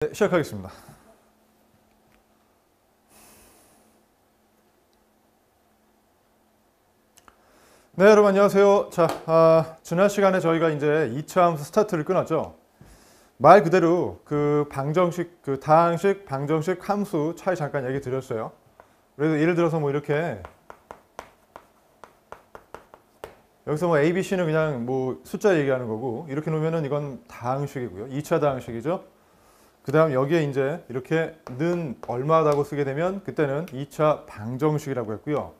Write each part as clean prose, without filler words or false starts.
네, 시작하겠습니다. 네, 여러분 안녕하세요. 자, 지난 시간에 저희가 이제 2차 함수 스타트를 끊었죠. 말 그대로 그 방정식, 그 다항식, 방정식 함수 차이 잠깐 얘기 드렸어요. 그래서 예를 들어서 뭐 이렇게 여기서 뭐 A, B, C는 그냥 뭐 숫자 얘기하는 거고 이렇게 놓으면은 이건 다항식이고요. 2차 다항식이죠. 그 다음 여기에 이제 이렇게 는 얼마다고 쓰게 되면 그때는 2차 방정식이라고 했고요.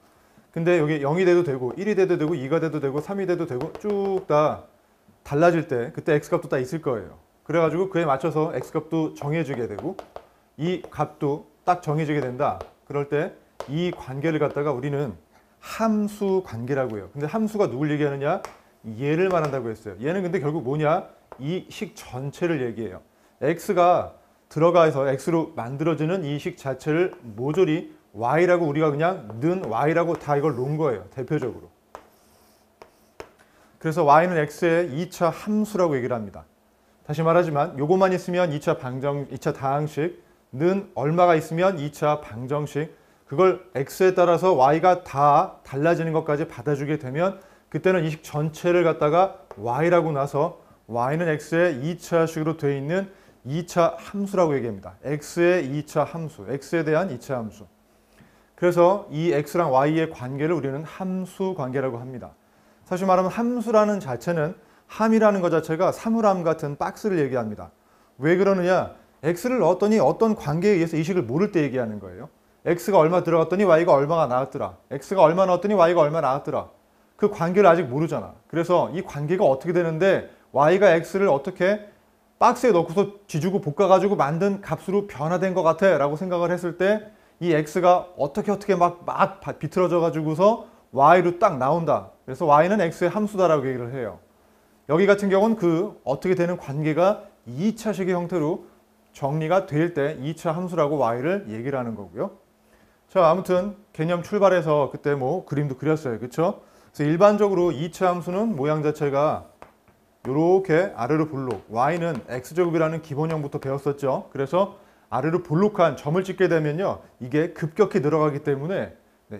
근데 여기 0이 돼도 되고 1이 돼도 되고 2가 돼도 되고 3이 돼도 되고 쭉 다 달라질 때 그때 x값도 다 있을 거예요. 그래가지고 그에 맞춰서 x값도 정해지게 되고 이 값도 딱 정해지게 된다. 그럴 때 이 관계를 갖다가 우리는 함수 관계라고 해요. 근데 함수가 누굴 얘기하느냐? 얘를 말한다고 했어요. 얘는 근데 결국 뭐냐? 이 식 전체를 얘기해요. x가 들어가서 x로 만들어지는 이 식 자체를 모조리 y라고 우리가 그냥 는 y라고 다 이걸 놓은 거예요. 대표적으로. 그래서 y는 x의 2차 함수라고 얘기를 합니다. 다시 말하지만 요것만 있으면 2차 다항식, 는 얼마가 있으면 2차 방정식, 그걸 x에 따라서 y가 다 달라지는 것까지 받아주게 되면 그때는 이 식 전체를 갖다가 y라고 놔서 y는 x의 2차식으로 되어 있는 2차 함수라고 얘기합니다. x의 2차 함수, x에 대한 2차 함수. 그래서 이 x랑 y의 관계를 우리는 함수 관계라고 합니다. 사실 말하면 함수라는 자체는 함이라는 것 자체가 사물함 같은 박스를 얘기합니다. 왜 그러느냐? x를 넣었더니 어떤 관계에 의해서 이 식을 모를 때 얘기하는 거예요. x가 얼마 들어갔더니 y가 얼마가 나왔더라. x가 얼마 넣었더니 y가 얼마 나왔더라. 그 관계를 아직 모르잖아. 그래서 이 관계가 어떻게 되는데 y가 x를 어떻게 박스에 넣고서 지주고 볶아가지고 만든 값으로 변화된 것 같아 라고 생각을 했을 때 이 x가 어떻게 막 비틀어져 가지고서 y로 딱 나온다. 그래서 y는 x의 함수다라고 얘기를 해요. 여기 같은 경우는 그 어떻게 되는 관계가 2차식의 형태로 정리가 될 때 2차 함수라고 y를 얘기를 하는 거고요. 자, 아무튼 개념 출발해서 그때 뭐 그림도 그렸어요. 그렇죠? 그래서 일반적으로 2차 함수는 모양 자체가 이렇게 아래로 볼록, y는 x제곱이라는 기본형부터 배웠었죠. 그래서 아래로 볼록한 점을 찍게 되면요, 이게 급격히 늘어가기 때문에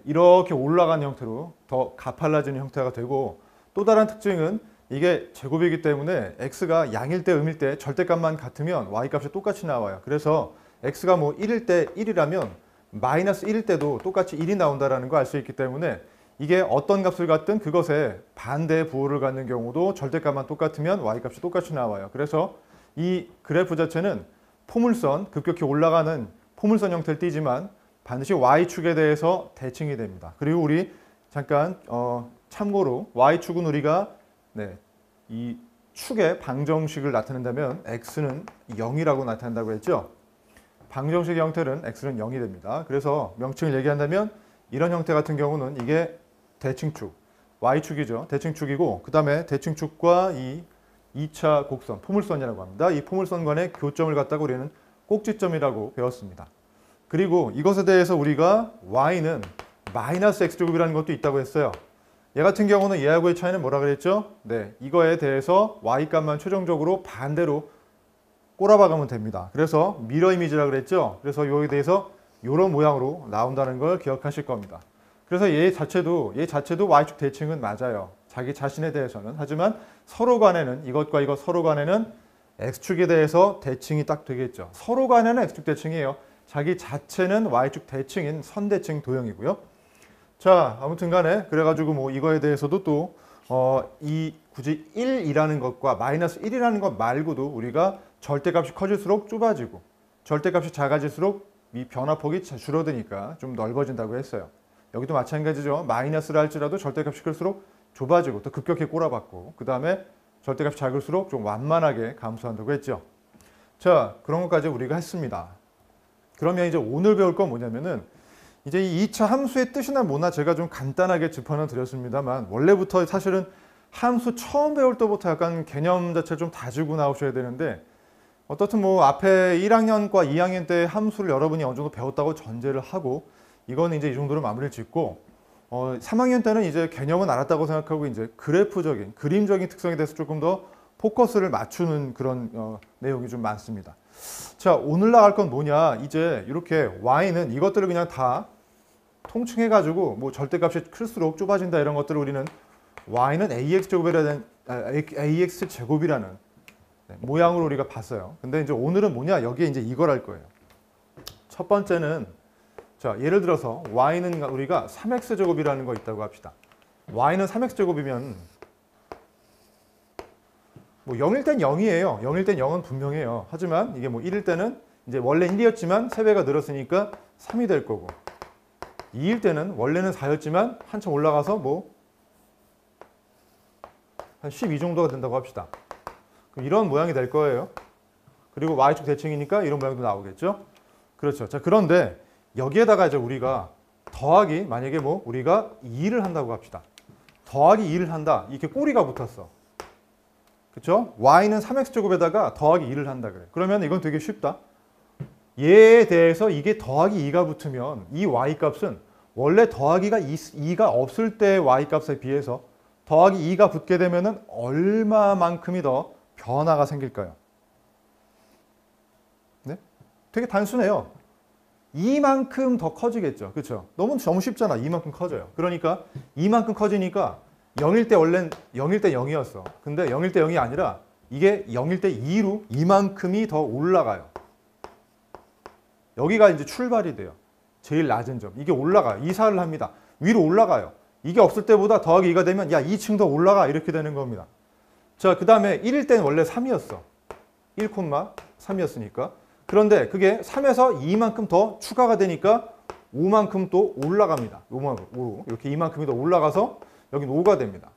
이렇게 올라간 형태로 더 가팔라지는 형태가 되고, 또 다른 특징은 이게 제곱이기 때문에 x가 양일 때 음일 때 절대값만 같으면 y값이 똑같이 나와요. 그래서 x가 뭐 1일 때 1이라면 마이너스 1일 때도 똑같이 1이 나온다는 거 알 수 있기 때문에 이게 어떤 값을 갖든 그것에 반대 부호를 갖는 경우도 절대값만 똑같으면 y값이 똑같이 나와요. 그래서 이 그래프 자체는 포물선, 급격히 올라가는 포물선 형태를 띠지만 반드시 y축에 대해서 대칭이 됩니다. 그리고 우리 잠깐 참고로 y축은 우리가 이 축의 방정식을 나타낸다면 x는 0이라고 나타낸다고 했죠. 방정식 형태는 x는 0이 됩니다. 그래서 명칭을 얘기한다면 이런 형태 같은 경우는 이게 대칭축, y축이죠. 대칭축이고 그 다음에 대칭축과 이 2차 곡선, 포물선이라고 합니다. 이 포물선 간의 교점을 갖다가 우리는 꼭지점이라고 배웠습니다. 그리고 이것에 대해서 우리가 y는 마이너스 x제곱이라는 것도 있다고 했어요. 얘 같은 경우는 얘하고의 차이는 뭐라 그랬죠? 네, 이거에 대해서 y값만 최종적으로 반대로 꼬라박으면 됩니다. 그래서 미러 이미지라고 그랬죠? 그래서 여기에 대해서 이런 모양으로 나온다는 걸 기억하실 겁니다. 그래서 얘 자체도 y축 대칭은 맞아요. 자기 자신에 대해서는. 하지만 서로 간에는 이것과 이것 서로 간에는 x축에 대해서 대칭이 딱 되겠죠. 서로 간에는 x축 대칭이에요. 자기 자체는 y축 대칭인 선대칭 도형이고요. 자, 아무튼 간에 그래가지고 뭐 이거에 대해서도 또 이 굳이 1이라는 것과 마이너스 1이라는 것 말고도 우리가 절대값이 커질수록 좁아지고 절대값이 작아질수록 이 변화폭이 줄어드니까 좀 넓어진다고 했어요. 여기도 마찬가지죠. 마이너스를 할지라도 절대값이 클수록 좁아지고 또 급격히 꼬라박고 그 다음에 절대값이 작을수록 좀 완만하게 감소한다고 했죠. 자, 그런 것까지 우리가 했습니다. 그러면 이제 오늘 배울 건 뭐냐면은 이제 이 2차 함수의 뜻이나 뭐나 제가 좀 간단하게 짚어는 드렸습니다만 원래부터 사실은 함수 처음 배울 때부터 약간 개념 자체를 좀 다지고 나오셔야 되는데 어떻든 뭐 앞에 1학년과 2학년 때 함수를 여러분이 어느 정도 배웠다고 전제를 하고 이거는 이제 이 정도로 마무리를 짓고 3학년 때는 이제 개념은 알았다고 생각하고 이제 그래프적인, 그림적인 특성에 대해서 조금 더 포커스를 맞추는 그런 내용이 좀 많습니다. 자, 오늘 나갈 건 뭐냐? 이제 이렇게 y는 이것들을 그냥 다 통칭해가지고 뭐 절대값이 클수록 좁아진다 이런 것들을 우리는 y는 ax 제곱이라는 모양으로 우리가 봤어요. 근데 이제 오늘은 뭐냐? 여기에 이제 이걸 할 거예요. 첫 번째는 자, 예를 들어서 y는 우리가 3x 제곱이라는 거 있다고 합시다. y는 3x 제곱이면 뭐 0일 땐 0이에요. 0일 땐 0은 분명해요. 하지만 이게 뭐 1일 때는 이제 원래 1이었지만 3배가 늘었으니까 3이 될 거고 2일 때는 원래는 4였지만 한참 올라가서 뭐 한 12 정도가 된다고 합시다. 그럼 이런 모양이 될 거예요. 그리고 y축 대칭이니까 이런 모양도 나오겠죠. 그렇죠. 자, 그런데 여기에다가 이제 우리가 더하기 만약에 뭐 우리가 2를 한다고 합시다. 더하기 2를 한다. 이렇게 꼬리가 붙었어. 그렇죠? y는 3x 제곱에다가 더하기 2를 한다 그래. 그러면 이건 되게 쉽다. 얘에 대해서 이게 더하기 2가 붙으면 이 y 값은 원래 더하기가 2가 없을 때의 y 값에 비해서 더하기 2가 붙게 되면은 얼마만큼이 더 변화가 생길까요? 네? 되게 단순해요. 이만큼 더 커지겠죠. 그렇죠? 너무 쉽잖아. 이만큼 커져요. 그러니까 이만큼 커지니까 0일 때 원래는 0일 때 0이었어. 근데 0일 때 0이 아니라 이게 0일 때 2로 이만큼이 더 올라가요. 여기가 이제 출발이 돼요. 제일 낮은 점. 이게 올라가요. 이사를 합니다. 위로 올라가요. 이게 없을 때보다 더하기 2가 되면 야 2층 더 올라가 이렇게 되는 겁니다. 자, 그 다음에 1일 때는 원래 3이었어. 1,3이었으니까. 그런데 그게 3에서 2만큼 더 추가가 되니까 5만큼 또 올라갑니다. 5로 이렇게 2만큼이 더 올라가서 여긴 5가 됩니다.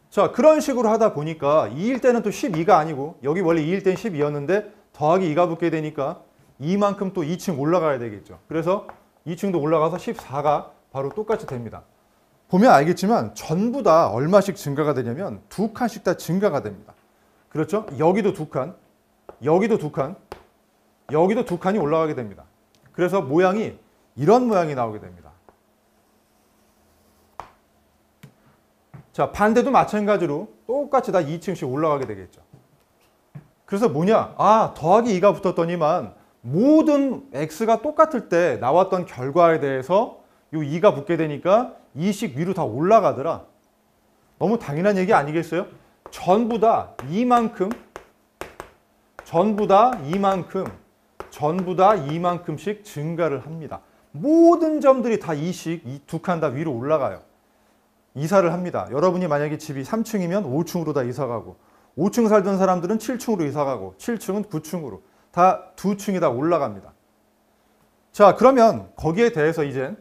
자, 그런 식으로 하다 보니까 2일 때는 또 12가 아니고 여기 원래 2일 때는 12였는데 더하기 2가 붙게 되니까 2만큼 또 2층 올라가야 되겠죠. 그래서 2층도 올라가서 14가 바로 똑같이 됩니다. 보면 알겠지만 전부 다 얼마씩 증가가 되냐면 2칸씩 다 증가가 됩니다. 그렇죠? 여기도 2칸, 여기도 2칸, 여기도 2칸이 올라가게 됩니다. 그래서 모양이 이런 모양이 나오게 됩니다. 자, 반대도 마찬가지로 똑같이 다 2층씩 올라가게 되겠죠. 그래서 뭐냐? 아, 더하기 2가 붙었더니만 모든 x가 똑같을 때 나왔던 결과에 대해서 이 2가 붙게 되니까 2씩 위로 다 올라가더라. 너무 당연한 얘기 아니겠어요? 전부 다 이만큼, 전부 다 이만큼씩 증가를 합니다. 모든 점들이 다 2씩 2칸 다 위로 올라가요. 이사를 합니다. 여러분이 만약에 집이 3층이면 5층으로 다 이사 가고 5층 살던 사람들은 7층으로 이사 가고 7층은 9층으로 다 2층이 다 올라갑니다. 자, 그러면 거기에 대해서 이제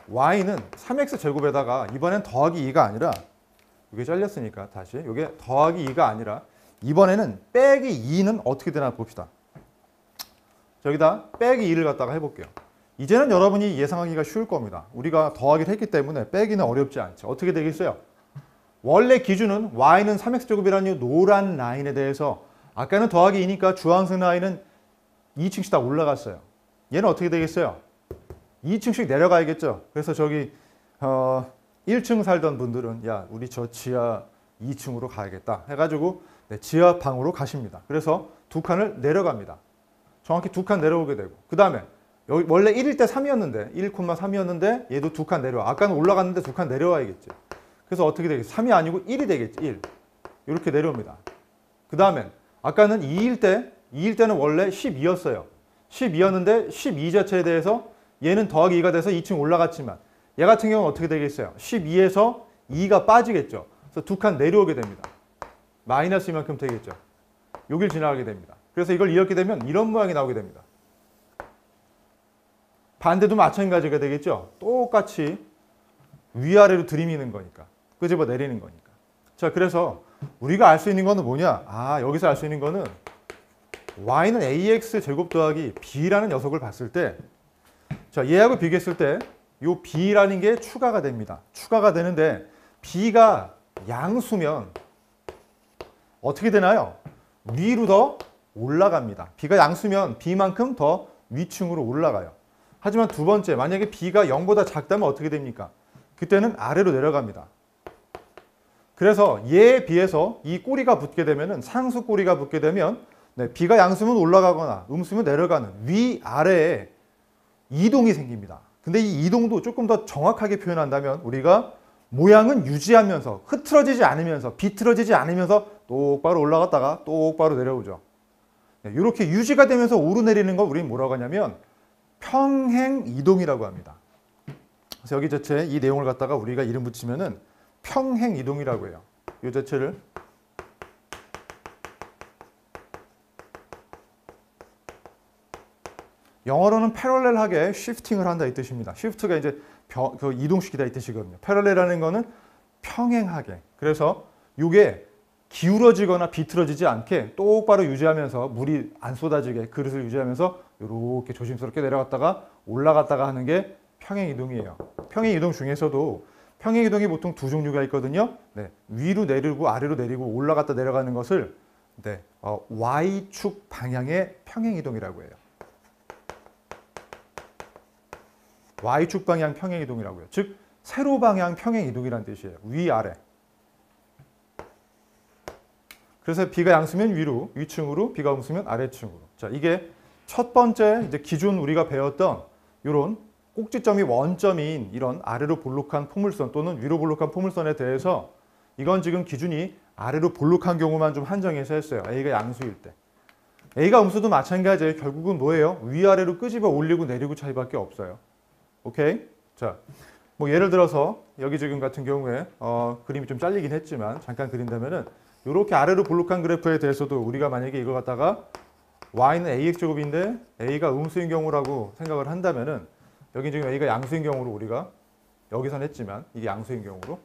y는 3x 제곱에다가 이번엔 더하기 2가 아니라 이게 잘렸으니까 다시 이게 더하기 2가 아니라 이번에는 빼기 2는 어떻게 되나 봅시다. 여기다 빼기 2를 갖다가 해볼게요. 이제는 여러분이 예상하기가 쉬울 겁니다. 우리가 더하기를 했기 때문에 빼기는 어렵지 않죠. 어떻게 되겠어요? 원래 기준은 y는 3x 제곱이라는 이 노란 라인에 대해서 아까는 더하기 2니까 주황색 라인은 2층씩 다 올라갔어요. 얘는 어떻게 되겠어요? 2층씩 내려가야겠죠. 그래서 저기 1층 살던 분들은 야 우리 저 지하 2층으로 가야겠다 해가지고 지하 방으로 가십니다. 그래서 2칸을 내려갑니다. 정확히 2칸 내려오게 되고 그 다음에 여기 원래 1일 때 3이었는데 1,3이었는데 얘도 2칸 내려와. 아까는 올라갔는데 2칸 내려와야겠지. 그래서 어떻게 되겠지? 3이 아니고 1이 되겠지. 1. 이렇게 내려옵니다. 그 다음엔 아까는 2일 때는 원래 12였어요. 12였는데 12 자체에 대해서 얘는 더하기 2가 돼서 2층 올라갔지만 얘 같은 경우는 어떻게 되겠어요? 12에서 2가 빠지겠죠. 그래서 2칸 내려오게 됩니다. 마이너스 이만큼 되겠죠. 여길 지나가게 됩니다. 그래서 이걸 이렇게 되면 이런 모양이 나오게 됩니다. 반대도 마찬가지가 되겠죠. 똑같이 위아래로 들이미는 거니까. 끄집어 내리는 거니까. 자, 그래서 우리가 알 수 있는 거는 뭐냐? 아, 여기서 알 수 있는 거는 y는 ax 제곱 더하기 b라는 녀석을 봤을 때 자, 얘하고 비교했을 때 이 b라는 게 추가가 됩니다. 추가가 되는데 b가 양수면 어떻게 되나요? 위로 더 올라갑니다. b가 양수면 b만큼 더 위층으로 올라가요. 하지만 두 번째, 만약에 b가 0보다 작다면 어떻게 됩니까? 그때는 아래로 내려갑니다. 그래서 얘에 비해서 이 꼬리가 붙게 되면은 상수 꼬리가 붙게 되면 네, B가 양수면 올라가거나 음수면 내려가는 위아래에 이동이 생깁니다. 근데 이 이동도 조금 더 정확하게 표현한다면 우리가 모양은 유지하면서 흐트러지지 않으면서 비틀어지지 않으면서 똑바로 올라갔다가 똑바로 내려오죠. 네, 이렇게 유지가 되면서 오르내리는 걸 우리는 뭐라고 하냐면 평행 이동이라고 합니다. 그래서 여기 자체 이 내용을 갖다가 우리가 이름 붙이면은 평행 이동이라고 해요. 이 자체를 영어로는 패러렐하게 shifting을 한다 이 뜻입니다. shift가 이제 이동시키다 이 뜻이거든요. 패러렐하는 거는 평행하게. 그래서 이게 기울어지거나 비틀어지지 않게 똑바로 유지하면서 물이 안 쏟아지게 그릇을 유지하면서 이렇게 조심스럽게 내려갔다가 올라갔다가 하는 게 평행 이동이에요. 평행 이동 중에서도 평행 이동이 보통 두 종류가 있거든요. 네, 위로 내리고 아래로 내리고 올라갔다 내려가는 것을 네, Y축 방향의 평행 이동이라고 해요. Y축 방향 평행 이동이라고요. 즉 세로 방향 평행 이동이라는 뜻이에요. 위아래. 그래서 B가 양수면 위로, 위층으로, B가 음수면 아래층으로. 자, 이게 첫 번째 이제 기존 우리가 배웠던 이런 꼭지점이 원점인 이런 아래로 볼록한 포물선 또는 위로 볼록한 포물선에 대해서 이건 지금 기준이 아래로 볼록한 경우만 좀 한정해서 했어요. A가 양수일 때. A가 음수도 마찬가지예요. 결국은 뭐예요? 위아래로 끄집어 올리고 내리고 차이밖에 없어요. 오케이? 자, 뭐 예를 들어서 여기 지금 같은 경우에 그림이 좀 잘리긴 했지만 잠깐 그린다면은 이렇게 아래로 볼록한 그래프에 대해서도 우리가 만약에 이걸 갖다가 y는 ax제곱인데 a가 음수인 경우라고 생각을 한다면은 여기 지금 a가 양수인 경우로 우리가 여기선 했지만 이게 양수인 경우로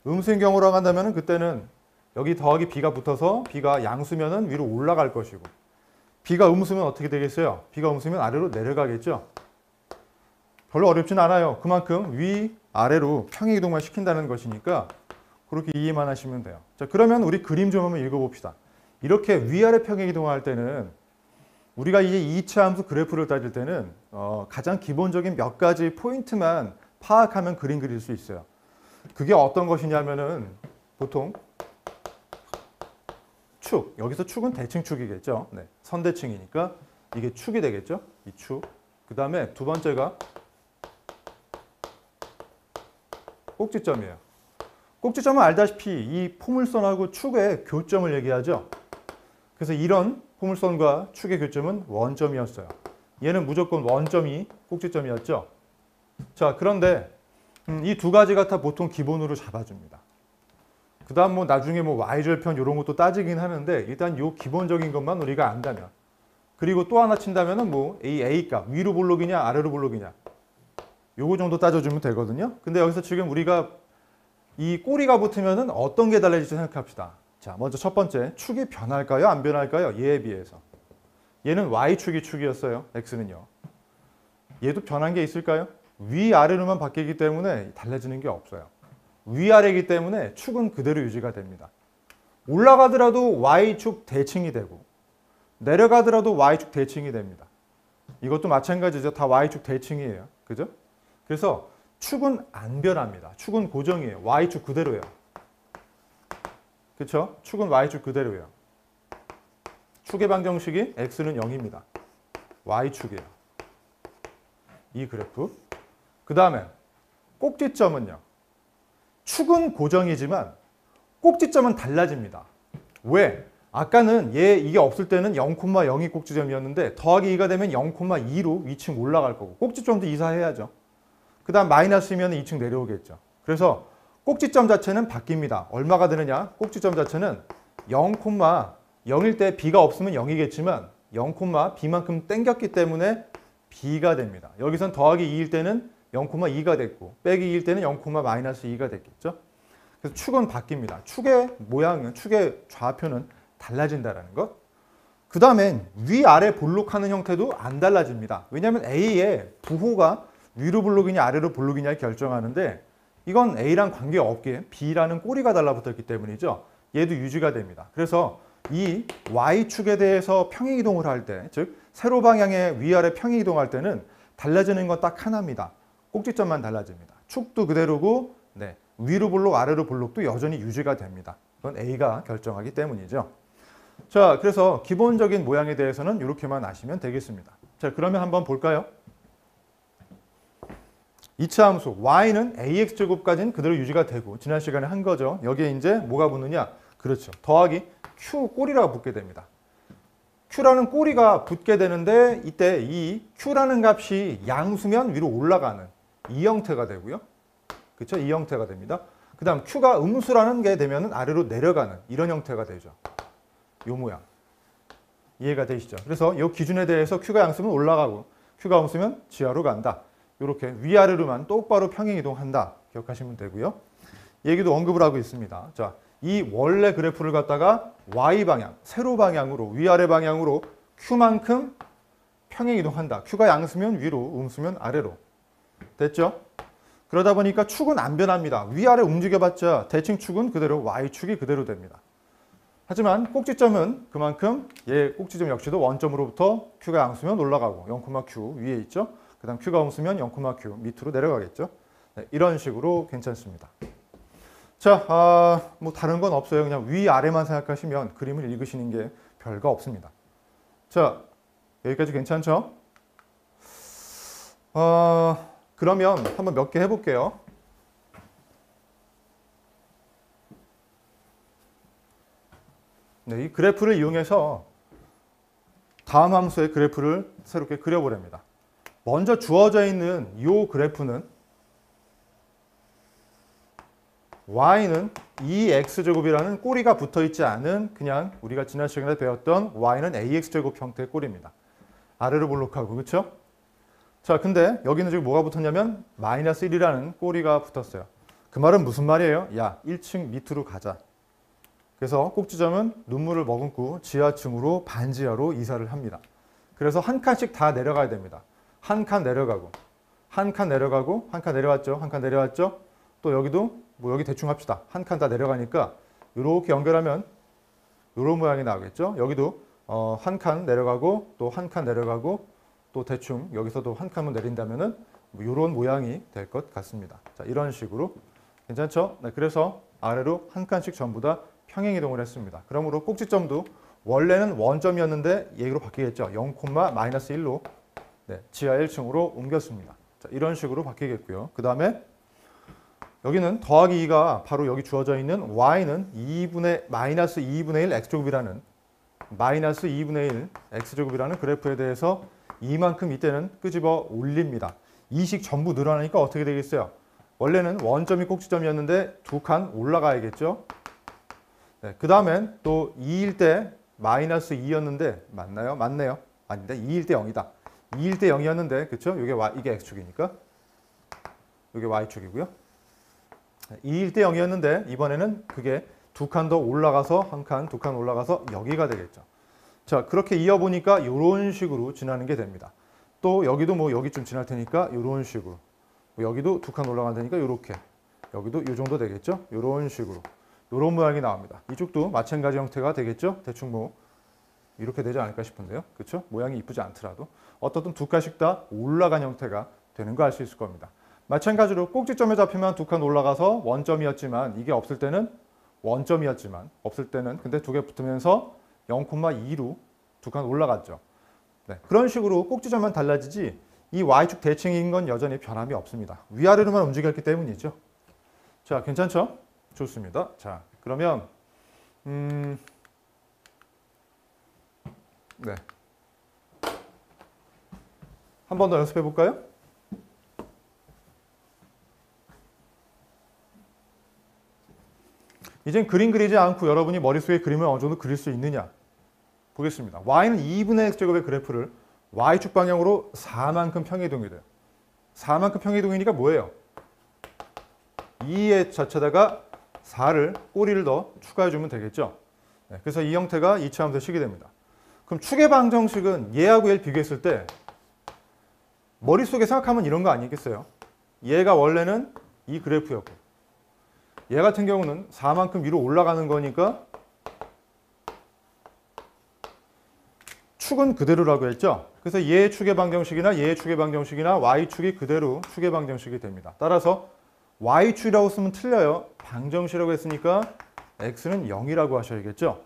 음수인 경우라고 한다면은 그때는 여기 더하기 b가 붙어서 b가 양수면은 위로 올라갈 것이고 b가 음수면 어떻게 되겠어요? b가 음수면 아래로 내려가겠죠? 별로 어렵진 않아요. 그만큼 위, 아래로 평행 이동만 시킨다는 것이니까 그렇게 이해만 하시면 돼요. 자, 그러면 우리 그림 좀 한번 읽어봅시다. 이렇게 위아래 평행 이동할 때는 우리가 이제 2차 함수 그래프를 따질 때는 가장 기본적인 몇 가지 포인트만 파악하면 그림 그릴 수 있어요. 그게 어떤 것이냐면은 보통 축, 여기서 축은 대칭축이겠죠. 네, 선대칭이니까 이게 축이 되겠죠. 이 축. 그 다음에 두 번째가 꼭지점이에요. 꼭지점은 알다시피 이 포물선하고 축의 교점을 얘기하죠. 그래서 이런 포물선과 축의 교점은 원점이었어요. 얘는 무조건 원점이 꼭지점이었죠. 자, 그런데 이 두 가지가 다 보통 기본으로 잡아줍니다. 그 다음 뭐 나중에 뭐 y절편 이런 것도 따지긴 하는데 일단 요 기본적인 것만 우리가 안다면 그리고 또 하나 친다면은 뭐 A값 위로 볼록이냐 아래로 볼록이냐 요거 정도 따져주면 되거든요. 근데 여기서 지금 우리가 이 꼬리가 붙으면은 어떤 게 달라질지 생각합시다. 자, 먼저 첫 번째, 축이 변할까요? 안 변할까요? 얘에 비해서. 얘는 Y축이 축이었어요. X는요. 얘도 변한 게 있을까요? 위아래로만 바뀌기 때문에 달라지는 게 없어요. 위아래이기 때문에 축은 그대로 유지가 됩니다. 올라가더라도 Y축 대칭이 되고 내려가더라도 Y축 대칭이 됩니다. 이것도 마찬가지죠. 다 Y축 대칭이에요. 그죠? 그래서 축은 안 변합니다. 축은 고정이에요. Y축 그대로예요. 그렇죠? 축은 Y축 그대로예요. 축의 방정식이 X는 0입니다. Y축이에요. 이 그래프. 그 다음에 꼭지점은요. 축은 고정이지만 꼭지점은 달라집니다. 왜? 아까는 이게 없을 때는 0,0이 꼭지점이었는데 더하기 2가 되면 0,2로 위층 올라갈 거고 꼭지점도 이사해야죠. 그 다음 마이너스면 2층 내려오겠죠. 그래서 꼭지점 자체는 바뀝니다. 얼마가 되느냐? 꼭지점 자체는 0,0일 때 b가 없으면 0이겠지만 0, b만큼 땡겼기 때문에 b가 됩니다. 여기선 더하기 2일 때는 0,2가 됐고 빼기 2일 때는 0,-2가 됐겠죠. 그래서 축은 바뀝니다. 축의 모양은, 축의 좌표는 달라진다는 것. 그 다음엔 위아래 볼록하는 형태도 안 달라집니다. 왜냐하면 A의 부호가 위로 볼록이냐 아래로 볼록이냐 결정하는데 이건 A랑 관계없게 B라는 꼬리가 달라붙었기 때문이죠. 얘도 유지가 됩니다. 그래서 이 Y축에 대해서 평행이동을 할 때, 즉 세로 방향의 위아래 평행이동할 때는 달라지는 건 딱 하나입니다. 꼭지점만 달라집니다. 축도 그대로고 위로 볼록 아래로 볼록도 여전히 유지가 됩니다. 그건 A가 결정하기 때문이죠. 자, 그래서 기본적인 모양에 대해서는 이렇게만 아시면 되겠습니다. 자, 그러면 한번 볼까요? 2차 함수 y는 ax제곱까지는 그대로 유지가 되고 지난 시간에 한 거죠. 여기에 이제 뭐가 붙느냐? 그렇죠. 더하기 q 꼬리라고 붙게 됩니다. q라는 꼬리가 붙게 되는데 이때 이 q라는 값이 양수면 위로 올라가는 이 형태가 되고요. 그렇죠? 이 형태가 됩니다. 그 다음 q가 음수라는 게 되면 아래로 내려가는 이런 형태가 되죠. 요 모양. 이해가 되시죠? 그래서 이 기준에 대해서 q가 양수면 올라가고 q가 음수면 지하로 간다. 이렇게 위아래로만 똑바로 평행이동한다. 기억하시면 되고요. 얘기도 언급을 하고 있습니다. 자, 이 원래 그래프를 갖다가 y방향, 세로 방향으로 위아래 방향으로 q만큼 평행이동한다. q가 양수면 위로, 음수면 아래로. 됐죠? 그러다 보니까 축은 안 변합니다. 위아래 움직여봤자 대칭 축은 그대로 y축이 그대로 됩니다. 하지만 꼭지점은 그만큼 얘 꼭지점 역시도 원점으로부터 q가 양수면 올라가고 0,q 위에 있죠. 그 다음 q가 음수면 0,q 밑으로 내려가겠죠. 네, 이런 식으로 괜찮습니다. 자, 뭐 다른 건 없어요. 그냥 위아래만 생각하시면 그림을 읽으시는 게 별거 없습니다. 자, 여기까지 괜찮죠? 그러면 한번 몇 개 해볼게요. 네, 이 그래프를 이용해서 다음 함수의 그래프를 새롭게 그려보렵니다. 먼저 주어져 있는 이 그래프는 y는 2x제곱이라는 꼬리가 붙어있지 않은 그냥 우리가 지난 시간에 배웠던 y는 ax제곱 형태의 꼬리입니다. 아래로 볼록하고 그렇죠? 자, 근데 여기는 지금 뭐가 붙었냐면 마이너스 1이라는 꼬리가 붙었어요. 그 말은 무슨 말이에요? 야, 1층 밑으로 가자. 그래서 꼭지점은 눈물을 머금고 지하층으로 반지하로 이사를 합니다. 그래서 한 칸씩 다 내려가야 됩니다. 한 칸 내려가고 한 칸 내려가고 한 칸 내려왔죠. 한 칸 내려왔죠. 또 여기도 뭐 여기 대충 합시다. 한 칸 다 내려가니까 이렇게 연결하면 이런 모양이 나오겠죠. 여기도 한 칸 내려가고 또 한 칸 내려가고 또 대충 여기서도 한 칸만 내린다면은 이런 모양이 될 것 같습니다. 자, 이런 식으로 괜찮죠? 네, 그래서 아래로 한 칸씩 전부 다 평행 이동을 했습니다. 그러므로 꼭지점도 원래는 원점이었는데 얘로 바뀌겠죠. 0,-1로 네, 지하 1층으로 옮겼습니다. 자, 이런 식으로 바뀌겠고요. 그 다음에 여기는 더하기 2가 바로 여기 주어져 있는 y는 마이너스 2분의 1 x제곱이라는 마이너스 2분의 1 x제곱이라는 그래프에 대해서 이만큼 이때는 끄집어 올립니다. 이식 전부 늘어나니까 어떻게 되겠어요? 원래는 원점이 꼭지점이었는데 두 칸 올라가야겠죠. 네, 그 다음엔 또 2일 때 마이너스 2였는데 맞나요? 맞네요. 아닌데 2일 때 0이다. 2일 때 0이었는데 그렇죠? 이게 x축이니까 이게 y축이고요. 2일 때 0이었는데 이번에는 그게 두 칸 더 올라가서 한 칸, 두 칸 올라가서 여기가 되겠죠. 자, 그렇게 이어보니까 이런 식으로 지나는 게 됩니다. 또 여기도 뭐 여기쯤 지날 테니까 이런 식으로 여기도 두 칸 올라가야 되니까 이렇게 여기도 이 정도 되겠죠. 이런 식으로 이런 모양이 나옵니다. 이쪽도 마찬가지 형태가 되겠죠. 대충 뭐 이렇게 되지 않을까 싶은데요. 그렇죠? 모양이 이쁘지 않더라도 어떻든 두 칸씩 다 올라간 형태가 되는 거 알 수 있을 겁니다. 마찬가지로 꼭지점에 잡히면 두 칸 올라가서 원점이었지만 이게 없을 때는 원점이었지만 없을 때는 근데 두 개 붙으면서 0,2로 두 칸 올라갔죠. 네, 그런 식으로 꼭지점만 달라지지 이 y축 대칭인 건 여전히 변함이 없습니다. 위아래로만 움직였기 때문이죠. 자, 괜찮죠? 좋습니다. 자, 그러면 네, 한 번 더 연습해 볼까요? 이젠 그림 그리지 않고 여러분이 머릿속에 그림을 어느 정도 그릴 수 있느냐 보겠습니다. y는 2분의 x제곱의 그래프를 y축 방향으로 4만큼 평행이동이 돼요. 4만큼 평행이동이니까 뭐예요? 2의 자체다가 4를 꼬리를 더 추가해주면 되겠죠. 네, 그래서 이 형태가 2차 함수의 식이 됩니다. 그럼 축의 방정식은 얘하고 얘를 비교했을 때 머릿속에 생각하면 이런 거 아니겠어요? 얘가 원래는 이 그래프였고 얘 같은 경우는 4만큼 위로 올라가는 거니까 축은 그대로라고 했죠. 그래서 얘의 축의 방정식이나 얘의 축의 방정식이나 y축이 그대로 축의 방정식이 됩니다. 따라서 y축이라고 쓰면 틀려요. 방정식이라고 했으니까 x는 0이라고 하셔야겠죠.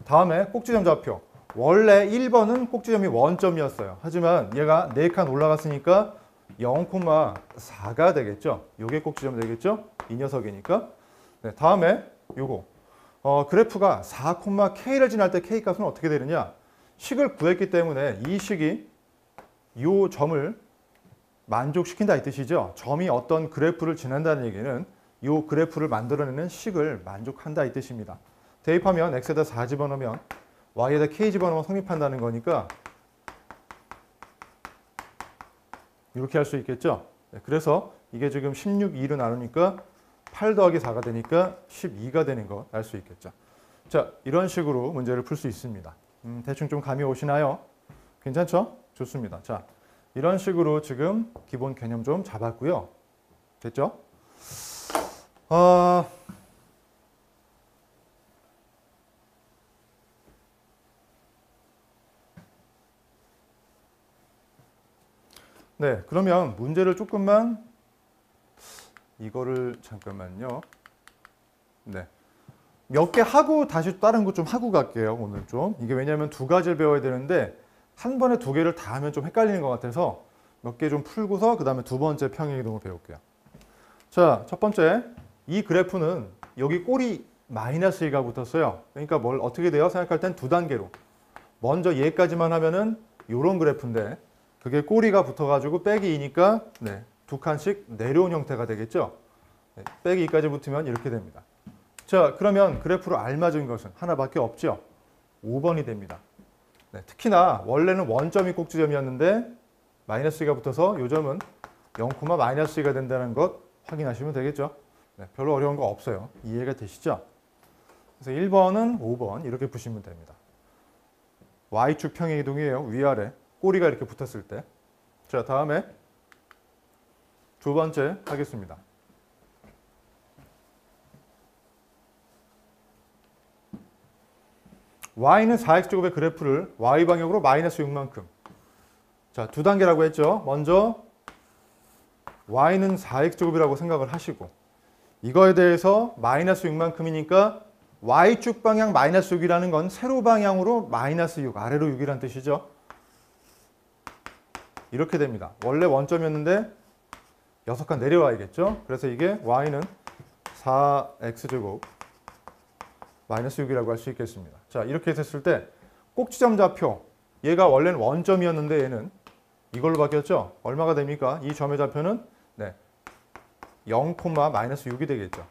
다음에 꼭지점 좌표. 원래 1번은 꼭지점이 원점이었어요. 하지만 얘가 4칸 올라갔으니까 0,4가 되겠죠. 요게 꼭지점 되겠죠. 이 녀석이니까. 네, 다음에 요거. 그래프가 4,k를 지날 때 k 값은 어떻게 되느냐? 식을 구했기 때문에 이 식이 요 점을 만족시킨다 이 뜻이죠. 점이 어떤 그래프를 지난다는 얘기는 요 그래프를 만들어내는 식을 만족한다 이 뜻입니다. 대입하면 x에다 4 집어넣으면 y에다 k 집어넣으면 성립한다는 거니까 이렇게 할 수 있겠죠. 네, 그래서 이게 지금 16, 2로 나누니까 8 더하기 4가 되니까 12가 되는 거 알 수 있겠죠. 자, 이런 식으로 문제를 풀 수 있습니다. 대충 좀 감이 오시나요? 괜찮죠? 좋습니다. 자, 이런 식으로 지금 기본 개념 좀 잡았고요. 됐죠? 네, 그러면 문제를 조금만 이거를 잠깐만요. 네, 몇 개 하고 다시 다른 거 좀 하고 갈게요. 오늘 좀 이게 왜냐하면 두 가지를 배워야 되는데 한 번에 두 개를 다 하면 좀 헷갈리는 것 같아서 몇 개 좀 풀고서 그 다음에 두 번째 평행이동을 배울게요. 자, 첫 번째 이 그래프는 여기 꼴이 마이너스 2가 붙었어요. 그러니까 뭘 어떻게 돼요? 생각할 땐 두 단계로 먼저 얘까지만 하면은 요런 그래프인데 그게 꼬리가 붙어가지고 빼기 2니까 네, 두 칸씩 내려온 형태가 되겠죠. 네, 빼기 2까지 붙으면 이렇게 됩니다. 자, 그러면 그래프로 알맞은 것은 하나밖에 없죠. 5번이 됩니다. 네, 특히나 원래는 원점이 꼭지점이었는데 마이너스 2가 붙어서 요 점은 0,-2가 된다는 것 확인하시면 되겠죠. 네, 별로 어려운 거 없어요. 이해가 되시죠? 그래서 1번은 5번 이렇게 보시면 됩니다. Y축 평행이동이에요. 위아래. 꼬리가 이렇게 붙었을 때. 자, 다음에 두 번째 하겠습니다. y는 4x제곱의 그래프를 y방향으로 마이너스 6만큼. 자, 두 단계라고 했죠. 먼저 y는 4x제곱이라고 생각을 하시고 이거에 대해서 마이너스 6만큼이니까 y축 방향 마이너스 6이라는 건 세로 방향으로 마이너스 6, 아래로 6이라는 뜻이죠. 이렇게 됩니다. 원래 원점이었는데 6칸 내려와야겠죠. 그래서 이게 y는 4x제곱 마이너스 6이라고 할 수 있겠습니다. 자, 이렇게 됐을 때 꼭지점 좌표 얘가 원래는 원점이었는데 얘는 이걸로 바뀌었죠. 얼마가 됩니까? 이 점의 좌표는 네, 0,-6이 되겠죠.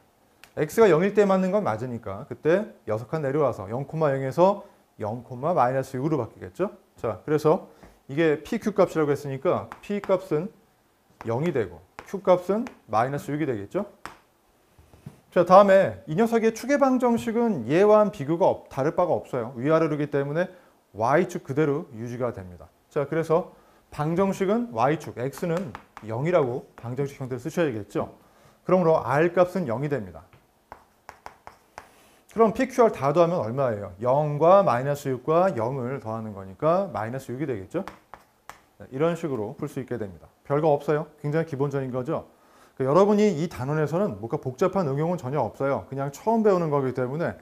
x가 0일 때 맞는 건 맞으니까 그때 6칸 내려와서 0,0에서 0,-6으로 바뀌겠죠. 자, 그래서 이게 PQ 값이라고 했으니까 P 값은 0이 되고 Q 값은 마이너스 6이 되겠죠. 자, 다음에 이 녀석의 축의 방정식은 얘와는 비교가 다를 바가 없어요. 위아래로기 때문에 Y축 그대로 유지가 됩니다. 자, 그래서 방정식은 Y축, X는 0이라고 방정식 형태를 쓰셔야겠죠. 그러므로 R 값은 0이 됩니다. 그럼 PQR 다 더하면 얼마예요? 0과 마이너스 6과 0을 더하는 거니까 마이너스 6이 되겠죠. 이런 식으로 풀 수 있게 됩니다. 별거 없어요. 굉장히 기본적인 거죠. 그러니까 여러분이 이 단원에서는 뭔가 복잡한 응용은 전혀 없어요. 그냥 처음 배우는 거기 때문에